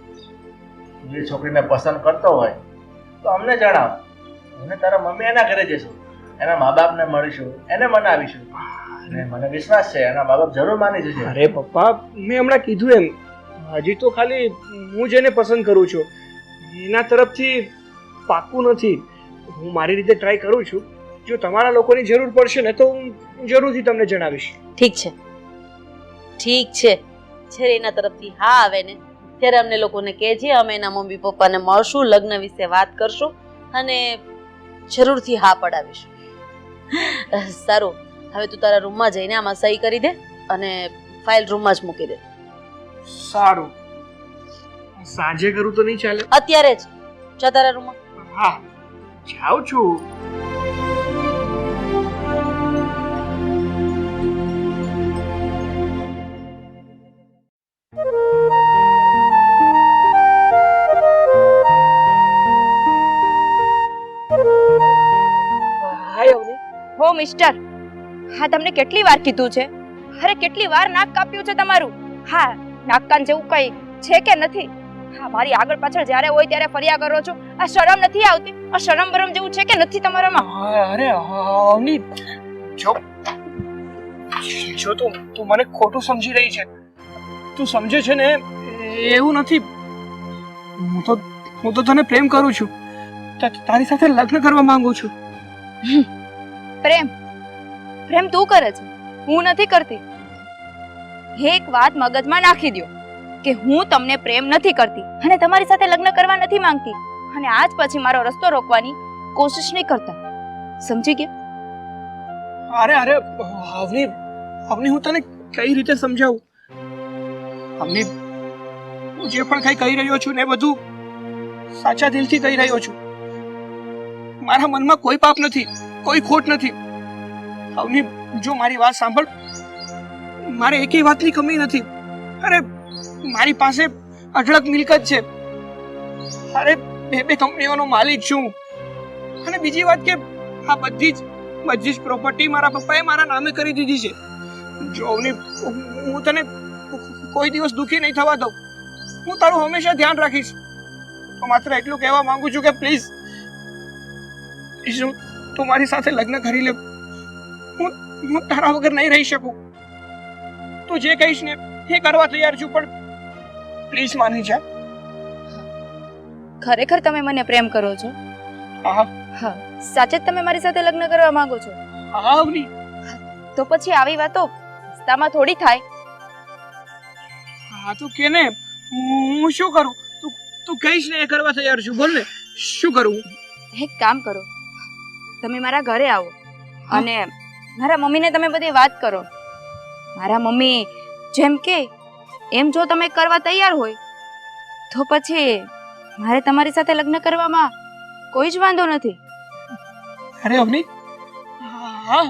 તું એ છોકરીને પસંદ કરતો હોય તો અમને જણાવ. અને તારા મમ્મી એના ઘરે જઈશું, એના મા બાપને મળીશું, એને મનાવીશું. અને મને વિશ્વાસ છે એના મા બાપ જરૂર માની જશે. અરે પપ્પા, મેં હમણાં કીધું એમ, હજી તો ખાલી હું જેને પસંદ કરું છું એના તરફથી પાક્કું નથી. હું મારી રીતે ટ્રાય કરું છું. જો તમારા લોકોની જરૂર પડશે ને તો હું જરૂરથી તમને જણાવીશ. ઠીક છે, ઠીક છે. જ્યારે એના તરફથી હા આવે ને ત્યારે અમને લોકોને કહેજે, અમે એના મમ્મી પપ્પાને મળશું, લગ્ન વિશે વાત કરશું અને જરૂરથી હા પડાવીશું. સારું, હવે તું તારા રૂમમાં જઈને આમાં સહી કરી દે અને ફાઇલ રૂમમાં જ મૂકી દે. સારું, સાંજે કરું તો નહીં ચાલે? અત્યારે જ જા તારા રૂમમાં. હા, જાઉં છું. હો મિસ્ટર, હા તમને કેટલી વાર કીધું છે? અરે કેટલી વાર નાક કાપ્યું છે તમારું? હા, નાક કાન જેવું કઈ છે કે નથી? હા, મારી આગળ પાછળ જ્યારે હોય ત્યારે ફર્યા કરો છો. આ શરમ નથી આવતી? આ શરમ બરમ જેવું છે કે નથી તમારામાં? અરે અવની, જો તું મને ખોટું સમજી રહી છે. તું સમજે છે ને એવું નથી. હું તો તને પ્રેમ કરું છું, તારી સાથે લગ્ન કરવા માંગુ છું. પ્રેમ તું કરે છે, હું નથી કરતી. એક વાત મગજમાં નાખી દો, કે હું તમને પ્રેમ નથી કરતી અને તમારી સાથે લગ્ન કરવા નથી માંગતી, અને આજ પછી મારો રસ્તો રોકવાની કોશિશ નહીં કરતા. સમજી ગયા? અરે અરે અવની, અવની હું તને કઈ રીતે સમજાવું? અવની, હું જે પણ કઈ કહી રહ્યો છું ને એ બધું સાચા દિલથી કહી રહ્યો છું. મારા મનમાં કોઈ પાપ નથી, કોઈ ખોટ નથી. અવની, જો મારી વાત સાંભળ, મારે એકેય વાતની કમી નથી. અરે મારી પાસે અઢળક મિલકત છે. અરે બે કંપનીઓનો માલિક છું. અને બીજી વાત કે આ બધી જ પ્રોપર્ટી મારા પપ્પાએ મારા નામે કરી દીધી છે. જો અવની, હું તને કોઈ દિવસ દુઃખી નહીં થવા દઉં. હું તારું હંમેશા ધ્યાન રાખીશ. તો માત્ર એટલું કહેવા માંગુ છું કે પ્લીઝ તું મારી સાથે લગ્ન કરી લે. હું તારા વગર નહીં રહી શકું. તું જે કહીશ ને એ કરવા તૈયાર છું, પણ પ્લીઝ માની જા. ખરેખર તમે મને પ્રેમ કરો છો? હા હા, સાચે જ તમે મારી સાથે લગ્ન કરવા માંગો છો? હા અવની. તો પછી આવી વાતો રસ્તામાં થોડી થાય. હા તું કે ને, હું શું કરું? તું કહીશ ને એ કરવા તૈયાર છું. બોલ ને, શું કરું? એક કામ કરો, તમે મારા ઘરે આવો અને મારા મમ્મીને તમે બધી વાત કરો. મારા મમ્મી જેમ કે એમ જો તમે કરવા તૈયાર હોય તો પછી મારે તમારી સાથે લગ્ન કરવામાં કોઈ જ વાંધો નથી. અરે અવની, હા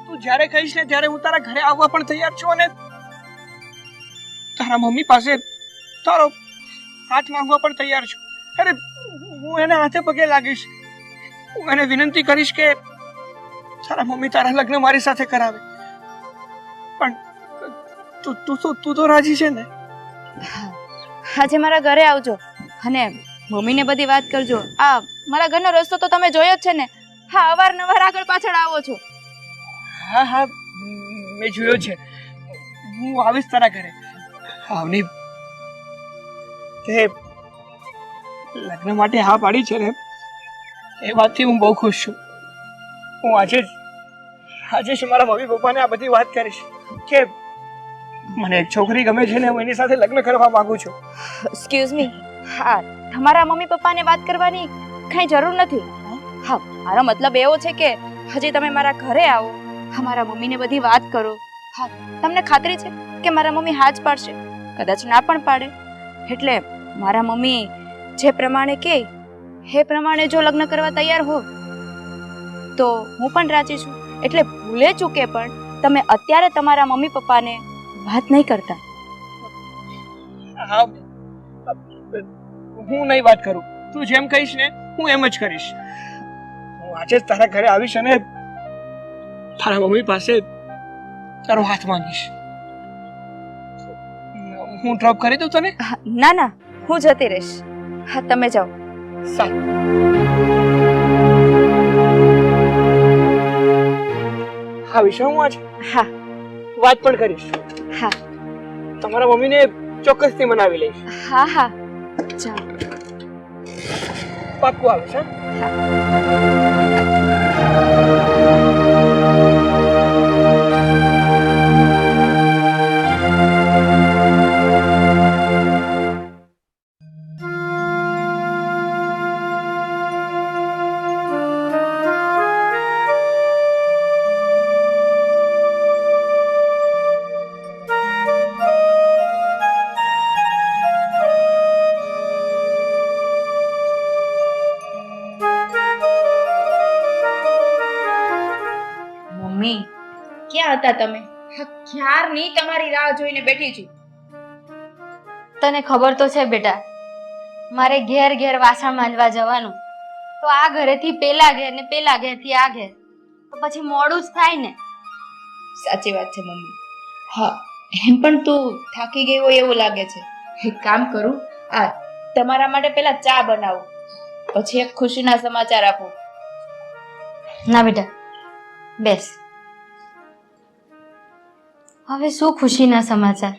તું જ્યારે કહીશ ને ત્યારે હું તારા ઘરે આવવા પણ તૈયાર છું, અને તારા મમ્મી પાસે તારો હાથ માંગવા પણ તૈયાર છું. અરે હું એને હાથે પગે લાગીશ. હું એને વિનંતી કરીશ કે તારા મમ્મી તારા લગ્ન મારી સાથે કરાવે. પણ તું તો રાજી છે ને? આજે મારા ઘરે આવજો અને મમ્મીને બધી વાત કરજો. આ મારા ઘરનો રસ્તો તો તમે જોયો જ છે ને. હા, અવારનવાર આગળ પાછળ આવો છો. હા હા, મેં જોયો છે. હું આવીશ તારા ઘરે. આવની, તે લગ્ન માટે હા પાડી છે ને, એ વાતથી હું બહુ ખુશ છું. હું આજે જ મારા મમ્મી પપ્પાને આ બધી વાત કરીશ કે મને એક છોકરી ગમે છે ને હું એની સાથે લગ્ન કરવા માંગુ છું. એક્સક્યુઝ મી, હા, તમારા મમ્મી પપ્પાને વાત કરવાની કઈ જરૂર નથી. હા, મારો મતલબ એવો છે કે હજી તમે મારા ઘરે આવો, મારા મમ્મીને બધી વાત કરો. હા, તમને ખાતરી છે કે મારા મમ્મી હા જ પાડશે? કદાચ ના પણ પાડે. એટલે મારા મમ્મી જે પ્રમાણે કહે એ પ્રમાણે જો લગ્ન કરવા તૈયાર હો તો હું પણ રાજી છું. એટલે ભૂલે ચૂકે પણ તમે અત્યારે તમારા મમ્મી પપ્પાને વાત નહીં કરતા. હા, હું નહીં વાત કરું. તું જેમ કહીશ ને હું એમ જ કરીશ. હું આજે જ તારા ઘરે આવીશ અને તારા મમ્મી પાસે તારો હાથ માંગીશ. હું ડ્રોપ કરી દઉં તને? ના ના, હું જતી રહીશ. હા, તમે જાઓ. સારું. હા વિશે હું આજે હા વાત પણ કરીશ. હા તમારા મમ્મીને ચોક્કસથી મનાવી લઈશ. હા હા, જાઓ. પાક્કું આવીશ. હા. મમ્મી, ક્યાં હતા તમે? ક્યારની તમારી રાહ જોઈને બેઠી છું. તને ખબર તો છે બેટા, મારે ઘેર ઘેર વાસણ માંજવા જવાનું, તો આ ઘરેથી પેલા ઘેર ને પેલા ઘેરથી આ ઘેર, તો પછી મોડું જ થાય ને. સાચી વાત છે મમ્મી. હા, એમ પણ તું થાકી ગઈ હોય એવું લાગે છે. એક કામ કરું, આ તમારા માટે પેલા ચા બનાવું, પછી એક ખુશીના સમાચાર આપું. ના બેટા, બેસ. હવે શું ખુશીના સમાચાર?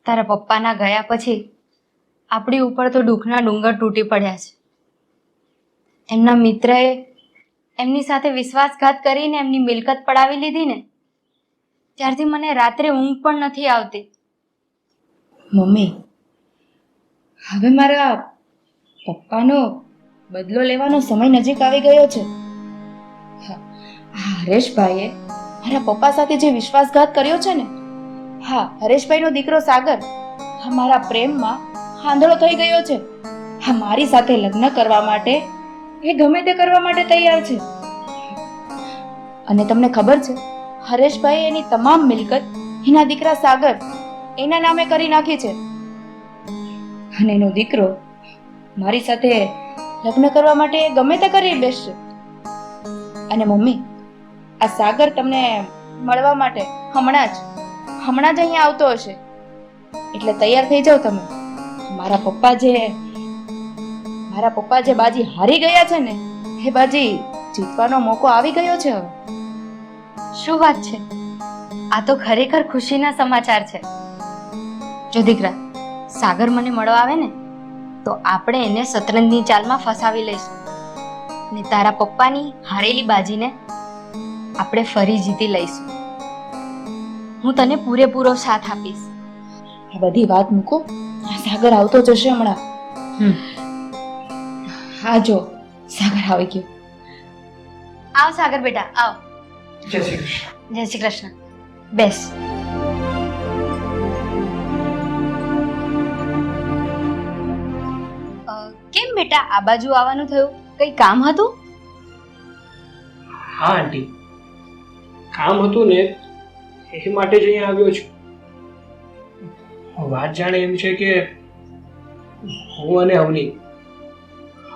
તારા પપ્પાના ગયા પછી આપણી ઉપર તો દુઃખના ડુંગર તૂટી પડ્યા છે. એમના મિત્રએ એમની સાથે વિશ્વાસઘાત કરીને એમની મિલકત પડાવી લીધી ને, ત્યારથી મને રાત્રે ઊંઘ પણ નથી આવતી. મમ્મી, હવે મારા પપ્પાનો બદલો લેવાનો સમય નજીક આવી ગયો છે. હા, હરેશભાઈએ મારા પપ્પા સાથે જે વિશ્વાસઘાત કર્યો છે ને, હા, હરેશભાઈનો દીકરો સાગર હા મારા પ્રેમમાં આંધળો થઈ ગયો છે. હા, મારી સાથે લગ્ન કરવા માટે એ ગમે તે કરવા માટે તૈયાર છે. અને તમને ખબર છે, હરેશભાઈ એની તમામ મિલકત એના દીકરા સાગર એના નામે કરી નાખી છે. અને એનો દીકરો મારી સાથે લગ્ન કરવા માટે ગમે તે કરી બેસશે. અને મમ્મી, આ સાગર તમને મળવા માટે હમણાં જ અહીંયા આવતો હશે, એટલે તૈયાર થઈ જાઓ તમે. મારા પપ્પા જે બાજી હારી ગયા છે ને, એ બાજી જીતવાનો મોકો આવી ગયો છે હવે. શું વાત છે? આ તો ખરેખર ખુશીના સમાચાર છે. જો દીકરા, સાગર મને મળવા આવે ને તો આપણે એને શતરંજની ચાલમાં ફસાવી લઈશું ને તારા પપ્પાની હારેલી બાજીને આપણે ફરી જીતી લઈશું. હું તને પૂરેપૂરો સાથ આપીશ. આ બધી વાત મૂકો, આ સાગર આવતો જશે હમણાં. હા, જો સાગર આવી ગયો. આવ સાગર બેટા, આવ. જય શ્રી કૃષ્ણ. જય શ્રી કૃષ્ણ. બેસ. કેમ બેટા આ બાજુ આવવાનું થયું? કઈ કામ હતું? હા આંટી, કામ હતું ને એ માટે જ અહીંયા આવ્યો છું. વાત જાણે એમ છે કે હું અને અવની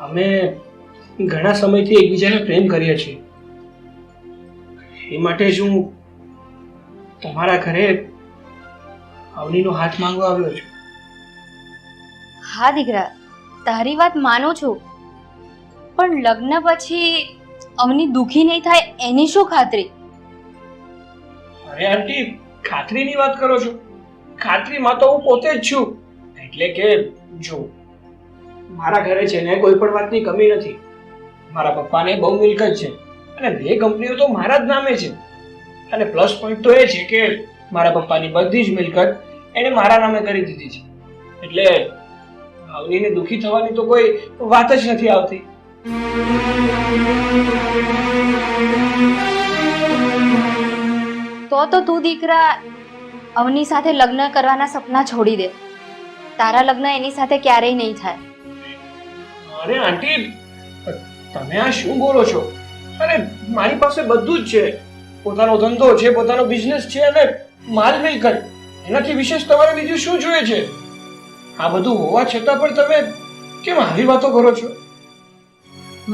અમે ઘણા સમયથી એકબીજાને પ્રેમ કરીએ છીએ. એ માટે જ હું તમારા ઘરે અવનીનો હાથ માંગવા આવ્યો છું. હા દીકરા, તારી વાત માનું છું, પણ લગ્ન પછી અવની દુખી નહીં થાય એની શું ખાતરી? અરે આંટી, ખાતરીની વાત કરો છો? ખાતરીમાં તો હું પોતે જ છું. એટલે કે જો મારા ઘરે છે ને કોઈ પણ વાતની કમી નથી. મારા પપ્પાને બહુ મિલકત છે અને 2 કંપનીઓ તો મારા જ નામે છે. અને પ્લસ પોઈન્ટ તો એ છે કે મારા પપ્પાની બધી જ મિલકત એણે મારા નામે કરી દીધી છે. એટલે અવનીને દુખી થવાની તો કોઈ વાત જ નથી આવતી. તો તું દીકરા અવની સાથે લગ્ન કરવાના સપના છોડી દે. તારા લગ્ન એની સાથે ક્યારેય નહીં થાય. અરે આંટી, તમે આ શું બોલો છો? અરે મારી પાસે બધું જ છે. પોતાનો ધંધો છે, પોતાનો બિઝનેસ છે અને માલ મિલકત. એનાથી વિશેષ તમારે બીજું શું જોઈએ છે? આ બધું હોવા છતાં પણ તમે કેમ આવી વાતો કરો છો?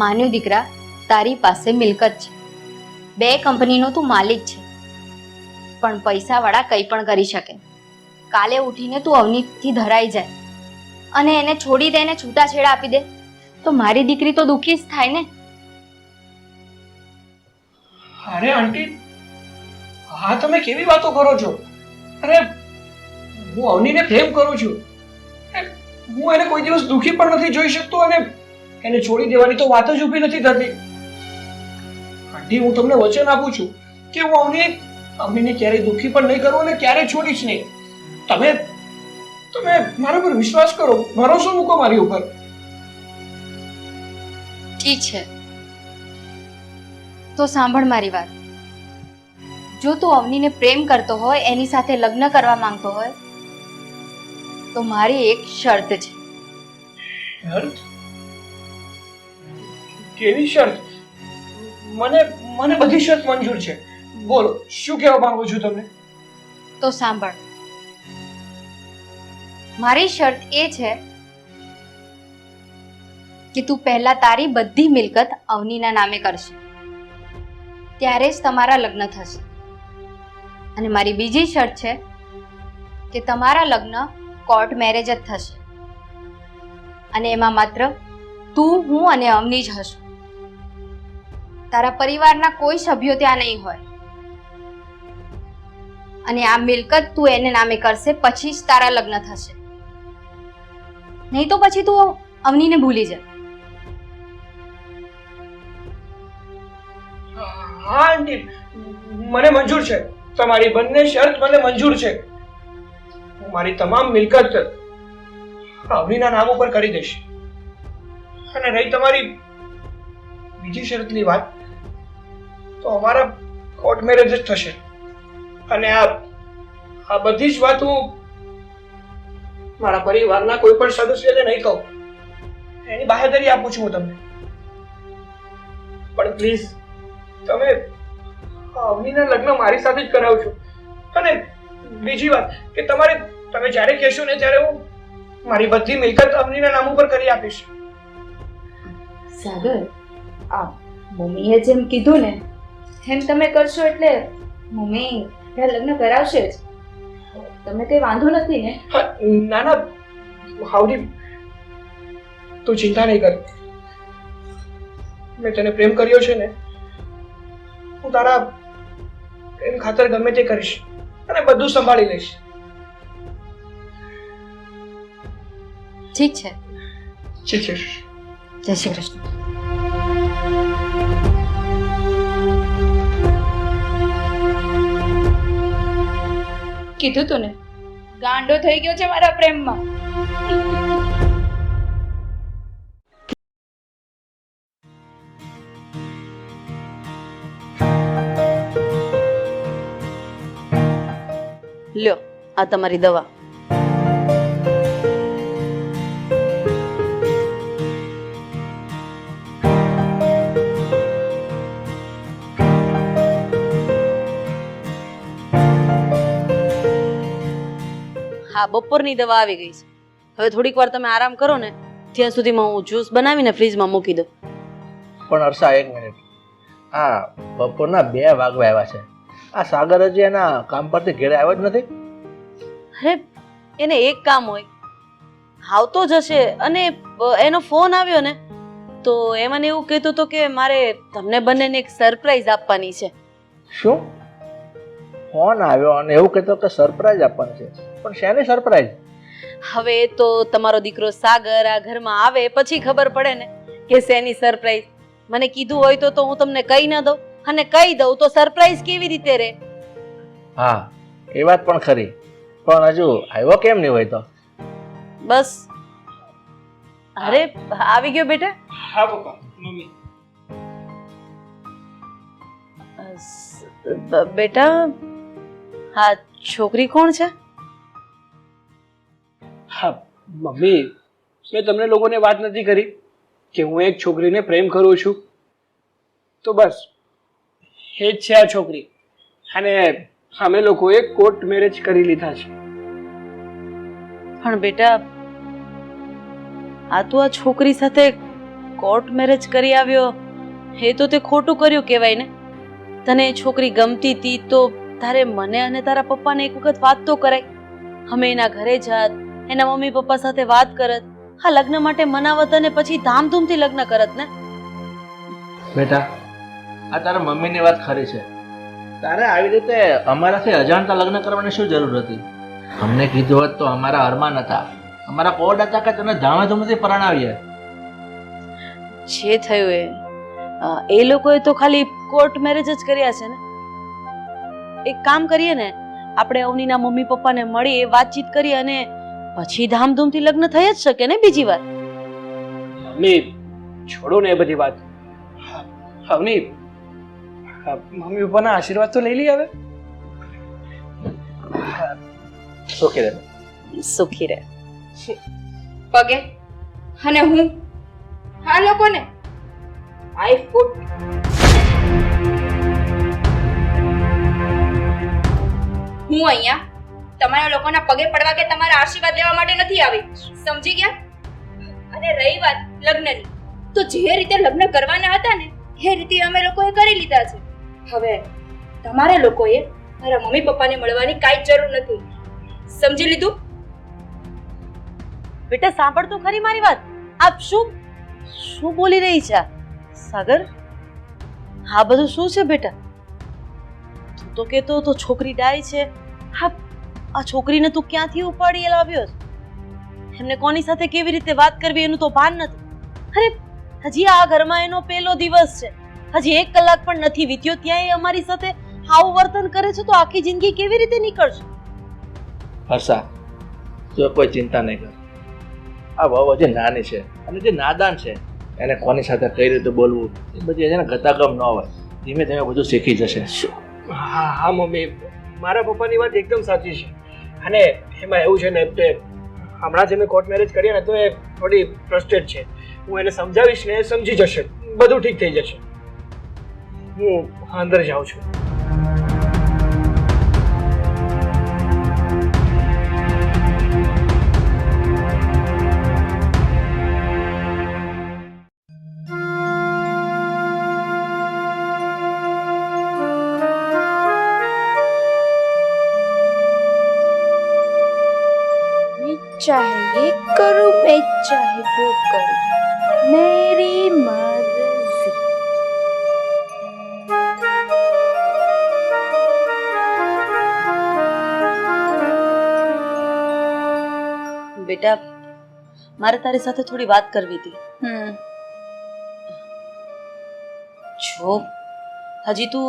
માન્યું દીકરા, તારી પાસે મિલકત છે, 2 કંપનીનો તું માલિક છે, પણ પૈસાવાળા કંઈ પણ કરી શકે. કાલે ઉઠીને તું અવનીથી ધરાઈ જાય અને એને છોડી દે, એને છૂટાછેડા આપી દે તો મારી દીકરી તો દુઃખી જ થાય ને. અરે આંટી, હા તમે કેવી વાતો કરો છો? અરે હું અવનીને પ્રેમ કરું છું. હું એને કોઈ દિવસ દુઃખી પણ નથી જોઈ શકતો અને એને છોડી દેવાની તો વાત જ ઊભી નથી થતી. આંટી, હું તમને વચન આપું છું કે હું અવનીને ક્યારેય દુઃખી પણ નહીં કરું અને ક્યારેય છોડીશ નહીં. તમે મારા પર વિશ્વાસ કરો, ભરોસો મૂકો મારી ઉપર. ઠીક છે, તો સાંભળ મારી વાત. જો તું અવનીને પ્રેમ કરતો હોય, એની સાથે લગ્ન કરવા માંગતો હોય, તો મારી એક શરત છે. શરત? કેવી શરત? મને બધી શરત મંજૂર છે. બોલો, શું કહેવા માંગુ છું તમને? તો સાંભળ, મારી શરત એ છે કે તું પહેલા તારી બધી મિલકત અવનીના નામે કરશે, ત્યારે જ તમારા લગ્ન થશે. અને મારી બીજી શરત છે કે તમારા લગ્ન કોર્ટ મેરેજ જ થશે અને એમાં માત્ર તું, હું અને અવની જ હશું. તારા પરિવારના કોઈ સભ્યો ત્યાં નહીં હોય. અને આ મિલકત તું એને નામે કરશે, પછી જ તારા લગ્ન થશે. નહીં તો પછી તું અવનીને ભૂલી જા. હા આંટી, મને મંજૂર છે. તમારી બંને શરત મને મંજૂર છે. હું મારી તમામ મિલકત અવનીના નામ ઉપર કરી દઈશ. અને રહી તમારી બીજી શરતની વાત, તો અમારા કોર્ટ મેરેજ જ થશે. અને આ બધી જ વાત હું મારા પરિવારના કોઈ પણ સદસ્યને નહીં કહું. એની બાહેધરી આપું છું હું તમને. પણ પ્લીઝ તમે અવનીના લગ્ન મારી સાથે જ કરાવજો. અને બીજી વાત કે તમે જ્યારે કહેશો ને ત્યારે હું મારી બધી મિલકત અવનીના નામ ઉપર કરી આપીશ. સાગર, આ મમ્મીએ જેમ કીધું ને એમ તમે કરશો એટલે મમ્મી ત્યાં લગ્ન કરાવશે જ. તમને કઈ વાંધો નથી ને? ના ના હાવડી, તું ચિંતા નહીં કર. મેં તને પ્રેમ કર્યો છે ને, હું તારા પ્રેમ ખાતર ગમે તે કરીશ અને બધું સંભાળી લઈશ. ઠીક છે. ઠીક છે. જય શ્રી કૃષ્ણ. કીધું તું ને, ગાંડો થઈ ગયો છે મારા પ્રેમમાં. લ્યો, આ તમારી દવા. હા, બપોરની દવા આવી ગઈ છે. હવે થોડીક વાર તમે આરામ કરો ને, ત્યાં સુધીમાં હું જ્યુસ બનાવીને ફ્રીજમાં મૂકી દઉં. પણ હર્ષા, એક મિનિટ. હા, બપોરના 2 વાગવા આવ્યા છે. આ સાગર હજી એના કામ પરથી ઘેરે આવ્યો જ નથી. અરે, એને એક કામ હોય, આવતો જ હશે. અને એનો ફોન આવ્યો ને તો એ મને એવું કહેતો હતો કે મારે તમને બંનેને એક સરપ્રાઈઝ આપવાની છે. શું? ફોન આવ્યો અને એવું કહેતો કે સરપ્રાઈઝ આપવાની છે? પણ શેની સરપ્રાઈઝ? હવે એ તો તમારો દીકરો સાગર આ ઘરમાં આવે પછી ખબર પડે ને કે શેની સરપ્રાઈઝ. મને કીધું હોય તો હું તમને કહી ના દઉં, અને કહી દઉં તો સરપ્રાઈઝ કેવી રીતે રહે? હા, એ વાત પણ ખરી. પણ હજુ આવ્યો કેમ નહીં હોય તો? બસ. અરે, આવી ગયો બેટા. હા પપ્પા, મમ્મી. બેટા, હા છોકરી કોણ છે? હા મમ્મી, મેં તમને લોકોને વાત નથી કરી કે હું એક છોકરીને પ્રેમ કરું છું? તો બસ એ જ છે આ છોકરી. અને અમે લોકોએ કોર્ટ મેરેજ કરી લીધા છે. પણ બેટા, આ તો આ છોકરી સાથે કોર્ટ મેરેજ કરી આવ્યો, એ તો તે ખોટું કર્યું કહેવાય ને. તને એ છોકરી ગમતી હતી તો તારે મને અને તારા પપ્પાને એક વખત વાત તો કરાય. અમે એના ઘરે જાત, એના મમ્મી પપ્પા સાથે વાત કરત, હા લગ્ન માટે મનાવત અને પછી ધામધૂમથી લગ્ન કરત ને. બેટા, આ તારા મમ્મીની વાત ખરી છે. તારે આવી રીતે અમારાથી અજાણતા લગ્ન કરવાની શું જરૂર હતી? અમને કીધું હોત તો અમારા અરમાન હતા, અમારા કોડ હતા કે તને ધામધૂમથી પરણાવીએ. જે થયું એ લોકોએ તો ખાલી કોર્ટ મેરેજ જ કર્યા છે ને. એક કામ કરીએ ને, આપણે અવનીના મમ્મી પપ્પાને મળી વાતચીત કરીએ અને પછી ધામધૂમથી લગ્ન થઈ જ શકે ને બીજી વાર. મમ્મી છોડો ને એ બધી વાત. અવની, મમ્મી પપ્પાના આશીર્વાદ તો લઈ લઈ હવે. સુખી રહે. સુખી રહે. પગે અને હું આ લોકોને આઈ ફૂટ. હું અહીંયા તમારા લોકોના પગે પડવા કે તમારા આશીર્વાદ લેવા માટે નથી આવી, સમજી ગયા? અને રહી વાત લગ્નની, તો જે રીતે લગ્ન કરવાના હતા ને એ રીતે અમે લોકોએ કરી લીધા છે. હવે તમારે લોકોએ મારા મમ્મી પપ્પાને મળવાની કાંઈ જરૂર નથી, સમજી લીધું? બેટા સાંભળ તો ખરી મારી વાત. આપ શું બોલી રહી છે સાગર? હા બધું શું છે બેટા? તું તો કહેતો તો છોકરી ડાય છે. હા, આ છોકરીને તું ક્યાંથી ઉપાડી લાવ્યો? એમને કોની સાથે કેવી રીતે વાત કરવી એનું તો ભાન નથી. અરે હજી આ ઘરમાં એનો પહેલો દિવસ છે, હજી 1 કલાક પણ નથી વીત્યો ત્યાં એ અમારી સાથે આવું વર્તન કરે છે તો આખી જિંદગી કેવી રીતે નીકળશે? હર્ષા, જો કોઈ ચિંતા નહીં કર. આ વહુ હજી નાની છે અને જે નાદાન છે એને કોની સાથે કઈ રીતે બોલવું એ બધી એને ગતાગમ ન હોય. ધીમે ધીમે બધું શીખી જશે. હા હા મમ્મી, મારા પપ્પાની વાત એકદમ સાચી છે. અને એમાં એવું છે ને કે હમણાં જે મેં કોર્ટ મેરેજ કર્યા ને તો એ થોડી ફ્રસ્ટ્રેટ છે. હું એને સમજાવીશ ને એ સમજી જશે, બધું ઠીક થઈ જશે. હું અંદર જાઉં છું. चाहे ये करूं मैं चाहे वो करूं मेरी मर्जी. બેટા, મારે તારી સાથે થોડી વાત કરવી હતી. જો હજી તું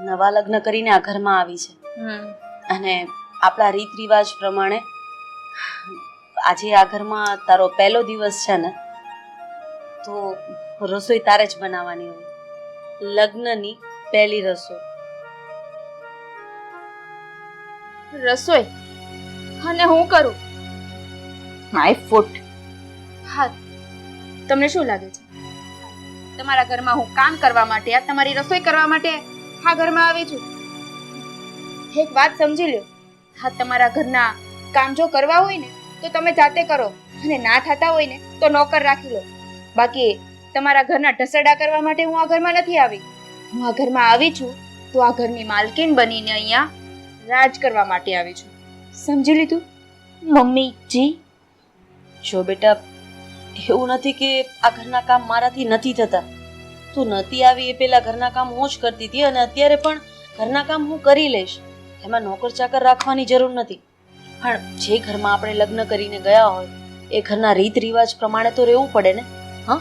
નવા લગ્ન કરીને આ ઘરમાં આવી છે અને આપણા રીત રિવાજ પ્રમાણે આજે આ ઘરમાં તારો પહેલો દિવસ છે ને, તો રસોઈ તારે જ બનાવવાની હોય. લગ્નની પહેલી રસોઈ. રસોઈ અને હું કરું? My foot. હા, તમને શું લાગે છે તમારા ઘરમાં હું કામ કરવા માટે, આ તમારી રસોઈ કરવા માટે આ ઘરમાં આવી છું? એક વાત સમજી લો, હા, તમારા ઘરના કામ જો કરવા હોય ને તો તમે જાતે કરો અને ના થતા હોય ને તો નોકર રાખી લો. બાકી તમારા ઘરના ઢસડા કરવા માટે હું આ ઘરમાં નથી આવી. હું આ ઘરમાં આવી છું તો આ ઘરની માલકીન બનીને અહીંયા રાજ કરવા માટે આવી છું. સમજી લીધું મમ્મીજી? જો બેટા, એવું નથી કે આ ઘરના કામ મારાથી નથી થતા. તું નથી આવી એ પહેલા ઘરના કામ હું જ કરતી હતી અને અત્યારે પણ ઘરના કામ હું કરી લઈશ. એમાં નોકર ચાકર રાખવાની જરૂર નથી. પણ જે ઘરમાં આપણે લગ્ન કરીને ગયા હોય એ ઘરના રીત રિવાજ પ્રમાણે તો રહેવું પડે ને. હા,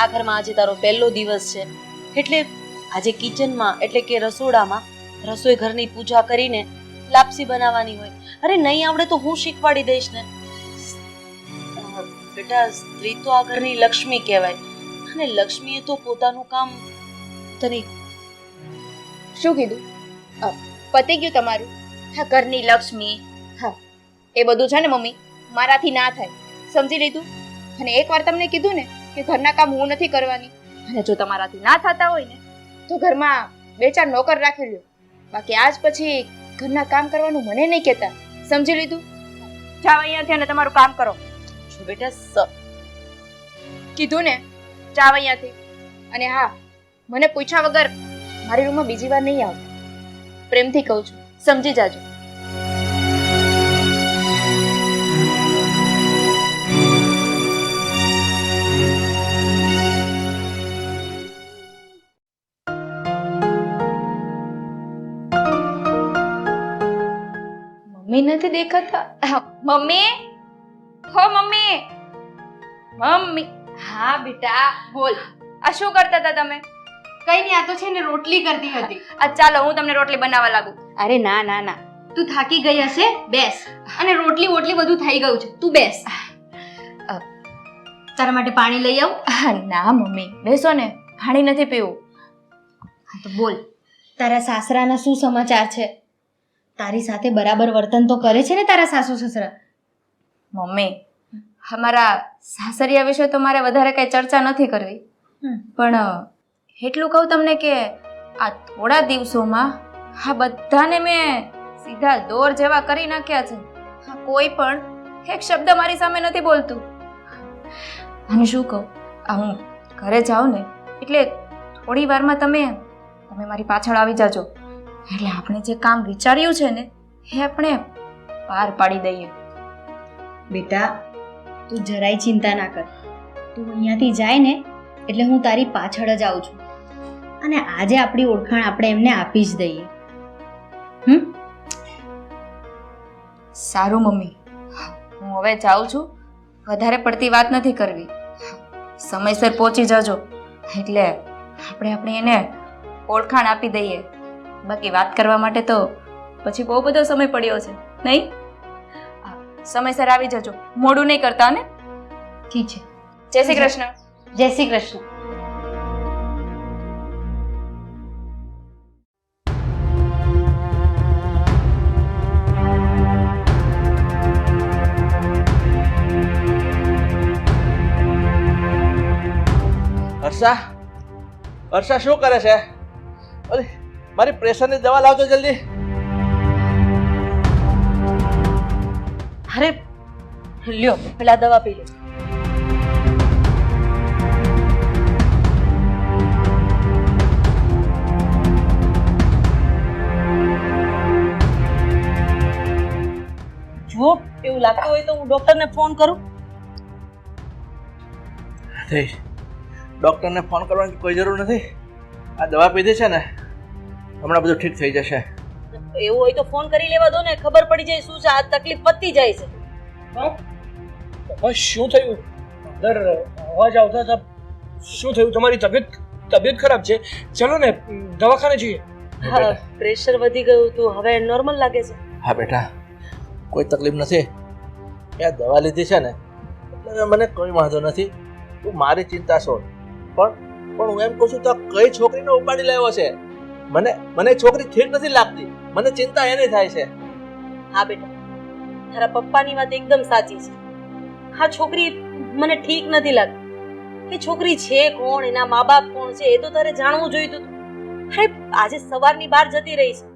આ ઘરમાં આજે તારો પહેલો દિવસ છે એટલે આજે કિચનમાં એટલે કે રસોડામાં રસોઈ ઘરની પૂજા કરીને લાપસી બનાવવાની હોય. અરે નહીં આવડે તો હું શીખવાડી દઈશ ને. બેટા, સ્ત્રી તો આ ઘરની લક્ષ્મી કહેવાય અને લક્ષ્મીએ તો પોતાનું કામ તને. શું કીધું? પતી ગયું તમારું? હા, ઘરની લક્ષ્મી. હા, એ બધું છે ને મમ્મી, મારાથી ના થાય. સમજી લીધું? અને એકવાર તમને કીધું ને કે ઘરના કામ હું નથી કરવાની, અને જો તમારાથી ના થતા હોય ને તો ઘરમાં 2-4 નોકર રાખી લ્યો. બાકી આજ પછી ઘરના કામ કરવાનું મને નહીં કહેતા. સમજી લીધું? જાઓ અહીંયાથી અને તમારું કામ કરો. જો બેટા, કીધું ને, જાઓ અહીંયાથી. અને હા, મને પૂછ્યા વગર મારી રૂમમાં બીજી વાર નહીં આવ. પ્રેમથી કહું છું, સમજી જાજો. મમ્મી નથી દેખાતા. મમ્મી, હો મમ્મી, મમ્મી. હા બેટા, બોલ. આ શું કરતા હતા તમે? કઈ નહીં, આ તો છે ને રોટલી કરતી હતી. આ ચાલો હું તમને રોટલી બનાવવા લાગુ. અરે ના ના ના, તું થાકી ગઈ હશે, બેસ. અને રોટલી બધું થઈ ગયું છે, તું બેસ. તારા માટે પાણી લઈ આવું? ના મમ્મી, બેસો ને, પાણી નથી પીવું. હા તો બોલ, તારા સાસરાના શું સમાચાર છે? તારી સાથે બરાબર વર્તન તો કરે છે ને તારા સાસુ સસરા? મમ્મી, અમારા સાસરિયા વિશે તો મારે વધારે કઈ ચર્ચા નથી કરવી, પણ એટલું કહું તમને કે આ થોડા દિવસોમાં આ બધાને મેં સીધા દોર જેવા કરી નાખ્યા છે. કોઈ પણ એક શબ્દ મારી સામે નથી બોલતું. અને શું કહું, આ હું ઘરે જાઉં ને એટલે થોડી વારમાં તમે મારી પાછળ આવી જાજો, એટલે આપણે જે કામ વિચાર્યું છે ને એ આપણે પાર પાડી દઈએ. બેટા, તું જરાય ચિંતા ના કર. તું અહીંયાથી જાય ને એટલે હું તારી પાછળ જ આવું છું, અને આજે આપણી ઓળખાણ આપણે એમને આપી જ દઈએ. સારું મમ્મી, હું હવે જાઉં છું. વધારે પડતી વાત નથી કરવી. સમયસર પહોંચી જજો એટલે આપણે એને ઓળખાણ આપી દઈએ. બાકી વાત કરવા માટે તો પછી બહુ બધો સમય પડ્યો છે નહીં? સમયસર આવી જજો, મોડું નહીં કરતા ને. ઠીક છે. જય શ્રી કૃષ્ણ. જય શ્રી કૃષ્ણ. હર્ષા હર્ષા શું કરે છે? અરે મારી પ્રેશરની દવા લાવજો જલ્દી. અરે લ્યો પેલા દવા પી લો. જો એવું લાગતું હોય તો હું ડોક્ટરને ફોન કરું. ડૉક્ટરને ફોન કરવાની કોઈ જરૂર નથી. આ દવા પીધી છે ને, હમણાં બધું ઠીક થઈ જશે. એવું હોય તો ફોન કરી લેવા દો ને, ખબર પડી જાય શું છે. આ તકલીફ પતી જાય છે. બસ શું થયું? અંદર અવાજ આવતા હતા. શું થયું? તમારી તબિયત ખરાબ છે? ચલો ને દવાખાને જઈએ. હા, પ્રેશર વધી ગયું હતું, હવે નોર્મલ લાગે છે. હા બેટા, કોઈ તકલીફ નથી. આ દવા લીધી છે ને એટલે મને કોઈ વાંધો નથી. તું મારી ચિંતા છોડ. પણ હું એમ કહું છું તો કઈ છોકરીને ઉપાડી લાવ્યો છે? મને છોકરી ઠીક નથી લાગતી. મને ચિંતા એની થાય છે. હા બેટા, તારા પપ્પાની વાત એકદમ સાચી છે. આ છોકરી મને ઠીક નથી લાગતી. એ છોકરી છે કોણ, એના મા બાપ કોણ છે એ તો તારે જાણવું જોઈતું હતું. અરે આજે સવારની બહાર જતી રહી છે,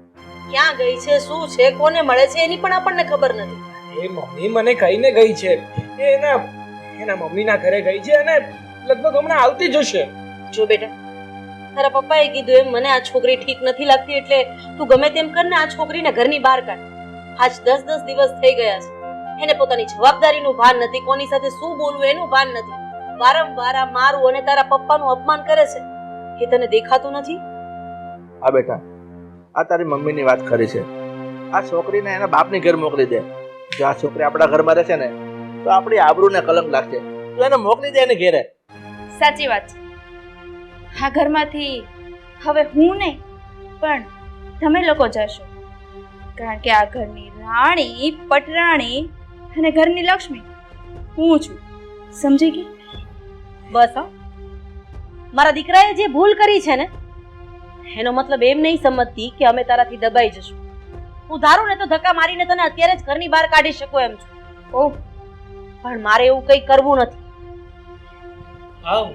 ક્યાં ગઈ છે, શું છે, કોને મળે છે એની પણ આપણને ખબર નથી. એ મમ્મી મને કહીને ગઈ છે. એ એના મમ્મીના ઘરે ગઈ છે અને લગભગ હમણાં આવતી જ હશે. જો બેટા, તારા પપ્પાએ કીધું એમ મને આ છોકરી ઠીક નથી લાગતી એટલે તું ગમે તેમ કરને આ છોકરીને ઘરની બહાર કાઢ. આજ 10 દિવસ થઈ ગયા છે. એને પોતાની જવાબદારીનું ભાન નથી, કોની સાથે શું બોલવું એનું ભાન નથી. વારંવાર આ મારું અને તારા પપ્પાનું અપમાન કરે છે. એ તને દેખાતું નથી? હા બેટા, આ તારી મમ્મીની વાત ખરી છે. આ છોકરીને એના બાપની ઘર મોકલી દે. જો આ છોકરી આપણા ઘરમાં રહેશે ને તો આપણી આબરૂને કલંક લાગશે. તું એને મોકલી દે એને ઘેરે. સાચી વાત છે. આ ઘરમાંથી હવે હું નહીં પણ તમે લોકો જશો, કારણ કે આ ઘરની રાણી, પટરાણી અને ઘરની લક્ષ્મી હું છું. સમજી ગઈ? બસ હા, મારા દીકરાએ જે ભૂલ કરી છે ને એનો મતલબ એમ નહીં સમજતી કે અમે તારાથી દબાઈ જશું. હું ધારું ને તો ધક્કા મારીને તને અત્યારે જ ઘરની બહાર કાઢી શકું એમ છું. ઓહ, પણ મારે એવું કંઈ કરવું નથી. આવ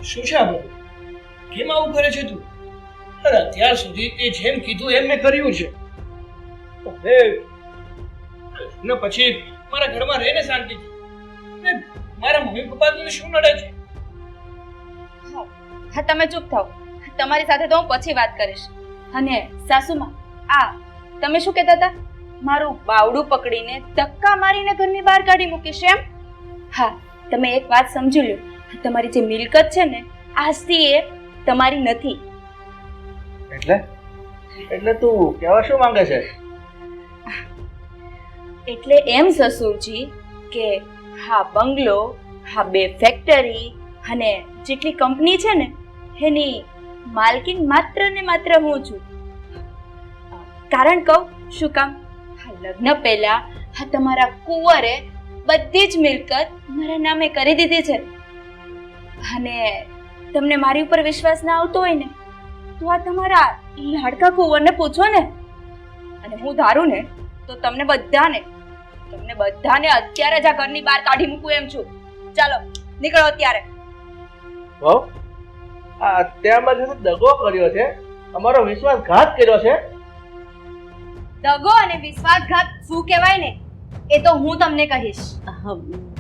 શું છે આ બધું? કેમ આવું કરે છે તું? અરે અત્યાર સુધી તે જેમ કીધું એમ મેં કર્યું છે. હવે ને પછી મારા ઘરમાં રહીને શાંતિથી ને મારા મમ્મી પપ્પાને શું નડે છે? હા, તમે ચૂપ થાઓ. તમારી સાથે તો હું પછી વાત કરીશ. અને સાસુમાં, આ તમે શું કહેતા હતા? મારું બાવડું પકડીને ધક્કા મારીને ઘરની બહાર કાઢી મૂકીશ એમ? હા, તમે એક વાત સમજી લો. તમારી જે મિલકત છે ને આજથી એ તમારી નથી. એટલે તું કહેવા શું માંગે છે? એટલે એમ સસુરજી કે હા બંગલો, હા 2 ફેક્ટરી અને જેટલી કંપની છે ને એની માલકીન માત્ર ને માત્ર હું છું. કારણ કહું શું કામ? હા, લગ્ન પહેલા હા તમારા કુંવરે બધી જ મિલકત મારા નામે કરી દીધી છે. અને તમને મારી ઉપર વિશ્વાસ ના આવતો હોય ને તો આ તમારા લાડકા કુંવરને પૂછો ને. અને હું ધારું ને તો તમને બધાને અત્યારે જ આ ઘરની બહાર કાઢી મૂકું એમ છું. ચાલો નીકળો અત્યારે. બહુ તે અમારી સાથે દગો કર્યો છે, અમારો વિશ્વાસઘાત કર્યો છે. દગો અને વિશ્વાસઘાત શું કહેવાય ને એ તો હું તમને કહીશ.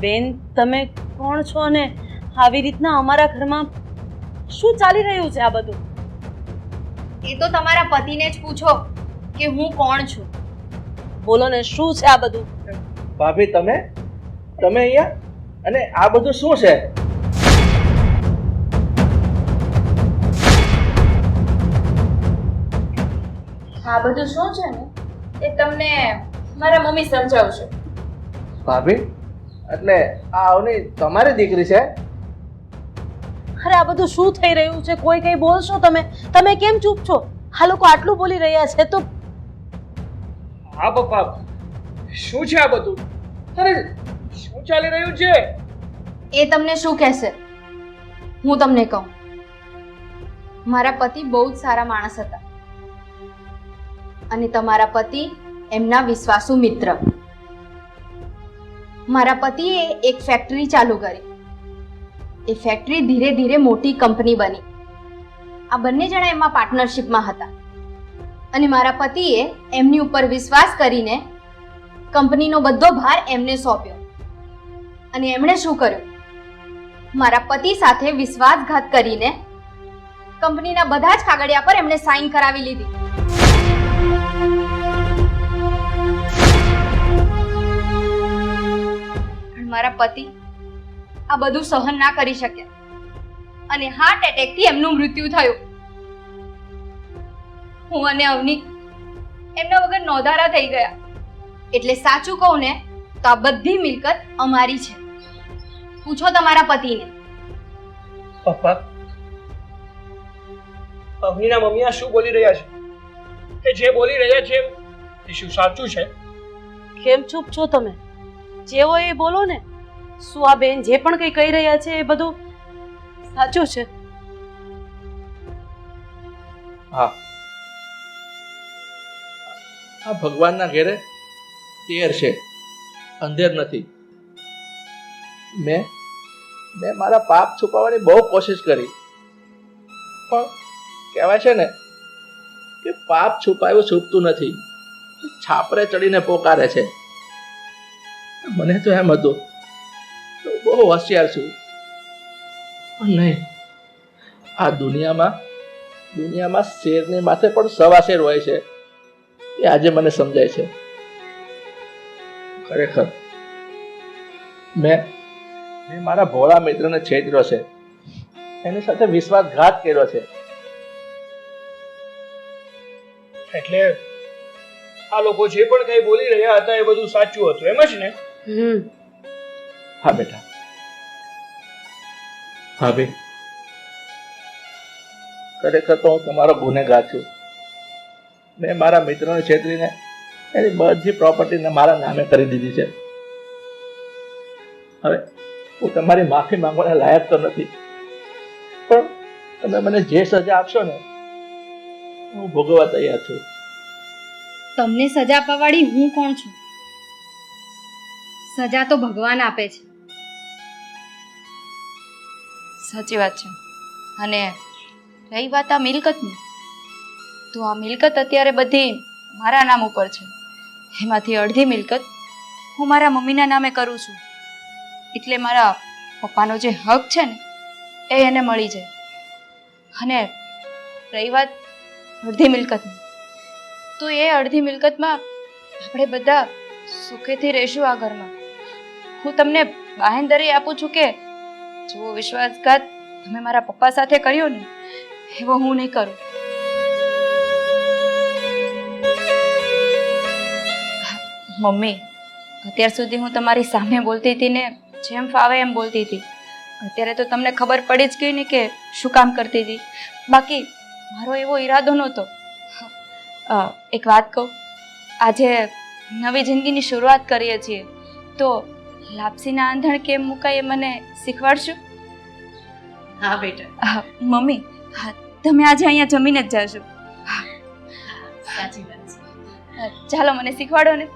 બેન, તમે કોણ છો અને આવી રીતના અમારા ઘરમાં શું ચાલી રહ્યું છે આ બધું? એ તો તમારા પતિને જ પૂછો કે હું કોણ છું. બોલો ને, શું છે આ બધું? ભાભી, તમે અહીંયા અને આ બધું શું છે? આ બધું શું છે ને એ તમને મારા મમ્મી સમજાવશે. ભાભી, એટલે આ અવની તમારી દીકરી છે? અરે આ બધું શું થઈ રહ્યું છે? કોઈ કઈ બોલશો તમે કેમ ચૂપ છો? આ લોકો આટલું બોલી રહ્યા છે તો હા પપ્પા, શું છે આ બધું? અરે શું ચાલી રહ્યું છે? એ તમને શું કહેશે? હું તમને કહું, મારા પતિ બહુ જ સારા માણસ હતા અને તમારા પતિ એમના વિશ્વાસુ મિત્ર. મારા પતિએ એક ફેક્ટરી ચાલુ કરી. એ ફેક્ટરી ધીરે ધીરે મોટી કંપની બની. આ બંને જણા એમાં પાર્ટનરશિપમાં હતા અને મારા પતિએ એમની ઉપર વિશ્વાસ કરીને કંપનીનો બધો ભાર એમને સોંપ્યો. અને એમણે શું કર્યું? મારા પતિ સાથે વિશ્વાસઘાત કરીને કંપનીના બધા જ કાગળિયા પર એમણે સાઈન કરાવી લીધી. પણ મારા પતિ આ બધું સહન ના કરી શક્યા અને હાર્ટ એટેકથી એમનું મૃત્યુ થયું. હું અને અવની એમના વગર નોંધારા થઈ ગયા. એટલે સાચું કહું ને તો આ બધી મિલકત અમારી છે. પૂછો તમારા પતિને. પપ્પા, અવનીના મમ્મી આ શું બોલી રહ્યા છે? એ જે બોલી રહ્યા છે એ શું સાચું છે? કેમ ચૂપ છો તમે? જે હોય એ બોલો ને. શું આ બેન જે પણ કંઈ કહી રહ્યા છે એ બધું સાચું છે? હા, આ ભગવાનના ઘેરે તેર છે, અંધેર નથી. મેં મારા પાપ છુપાવવાની બહુ કોશિશ કરી, પણ કહેવાય છે ને કે પાપ છુપાયું છૂપતું નથી, છાપરે ચડીને પોકારે છે. મને તો એમ હતું તો બહુ હોશિયાર છું, પણ નહીં. આ દુનિયામાં શેરની માથે પણ સવા શેર હોય છે, એ આજે મને સમજાય છે. ખરેખર મેં મારા ભોળા મિત્રને છેતર્યો છે, એની સાથે વિશ્વાસઘાત કર્યો છે. એટલે આ લોકો જે પણ કઈ બોલી રહ્યા હતા એ બધું સાચું હતું, એમ જ ને? હા બેટા. ભાભી, ખરેખર તો હું તમારો ગુનેગાર છું. મેં મારા મિત્રને છેતરીને એની બધી પ્રોપર્ટીને મારા નામે કરી દીધી છે. હવે હું તમારી માફી માંગવાના લાયક તો નથી, પણ તમે મને જે સજા આપશો ને હું ભોગવવા તૈયાર છું. તમને સજા અપાવવાળી હું કોણ છું? સજા તો ભગવાન આપે છે. સાચી વાત છે. અને રહી વાત આ મિલકતની, તો આ મિલકત અત્યારે બધી મારા નામ ઉપર છે. એમાંથી અડધી મિલકત હું મારા મમ્મીના નામે કરું છું, એટલે મારા પપ્પાનો જે હક છે ને એ એને મળી જાય. અને રહી વાત અડધી મિલકતની, તો એ અડધી મિલકતમાં આપણે બધા સુખેથી રહીશું આ ઘરમાં. હું તમને બાહેંધરી આપું છું કે જેવો વિશ્વાસઘાત તમે મારા પપ્પા સાથે કર્યો ને એવો હું નહીં કરું. મમ્મી, અત્યાર સુધી હું તમારી સામે બોલતી હતી ને જેમ ફાવે એમ બોલતી હતી. અત્યારે તો તમને ખબર પડી જ ગઈ ને કે શું કામ કરતી હતી. બાકી મારો એવો ઈરાદો નહોતો. એક વાત કહું, આજે નવી જિંદગીની શરૂઆત કરીએ છીએ, તો લાપસીના આંધણ કેમ મુકાય એ મને શીખવાડશું? હા બેટા. મમ્મી, તમે આજે અહીંયા જમીને જ જાશો. સાચી વાત છે. ચાલો મને શીખવાડો ને.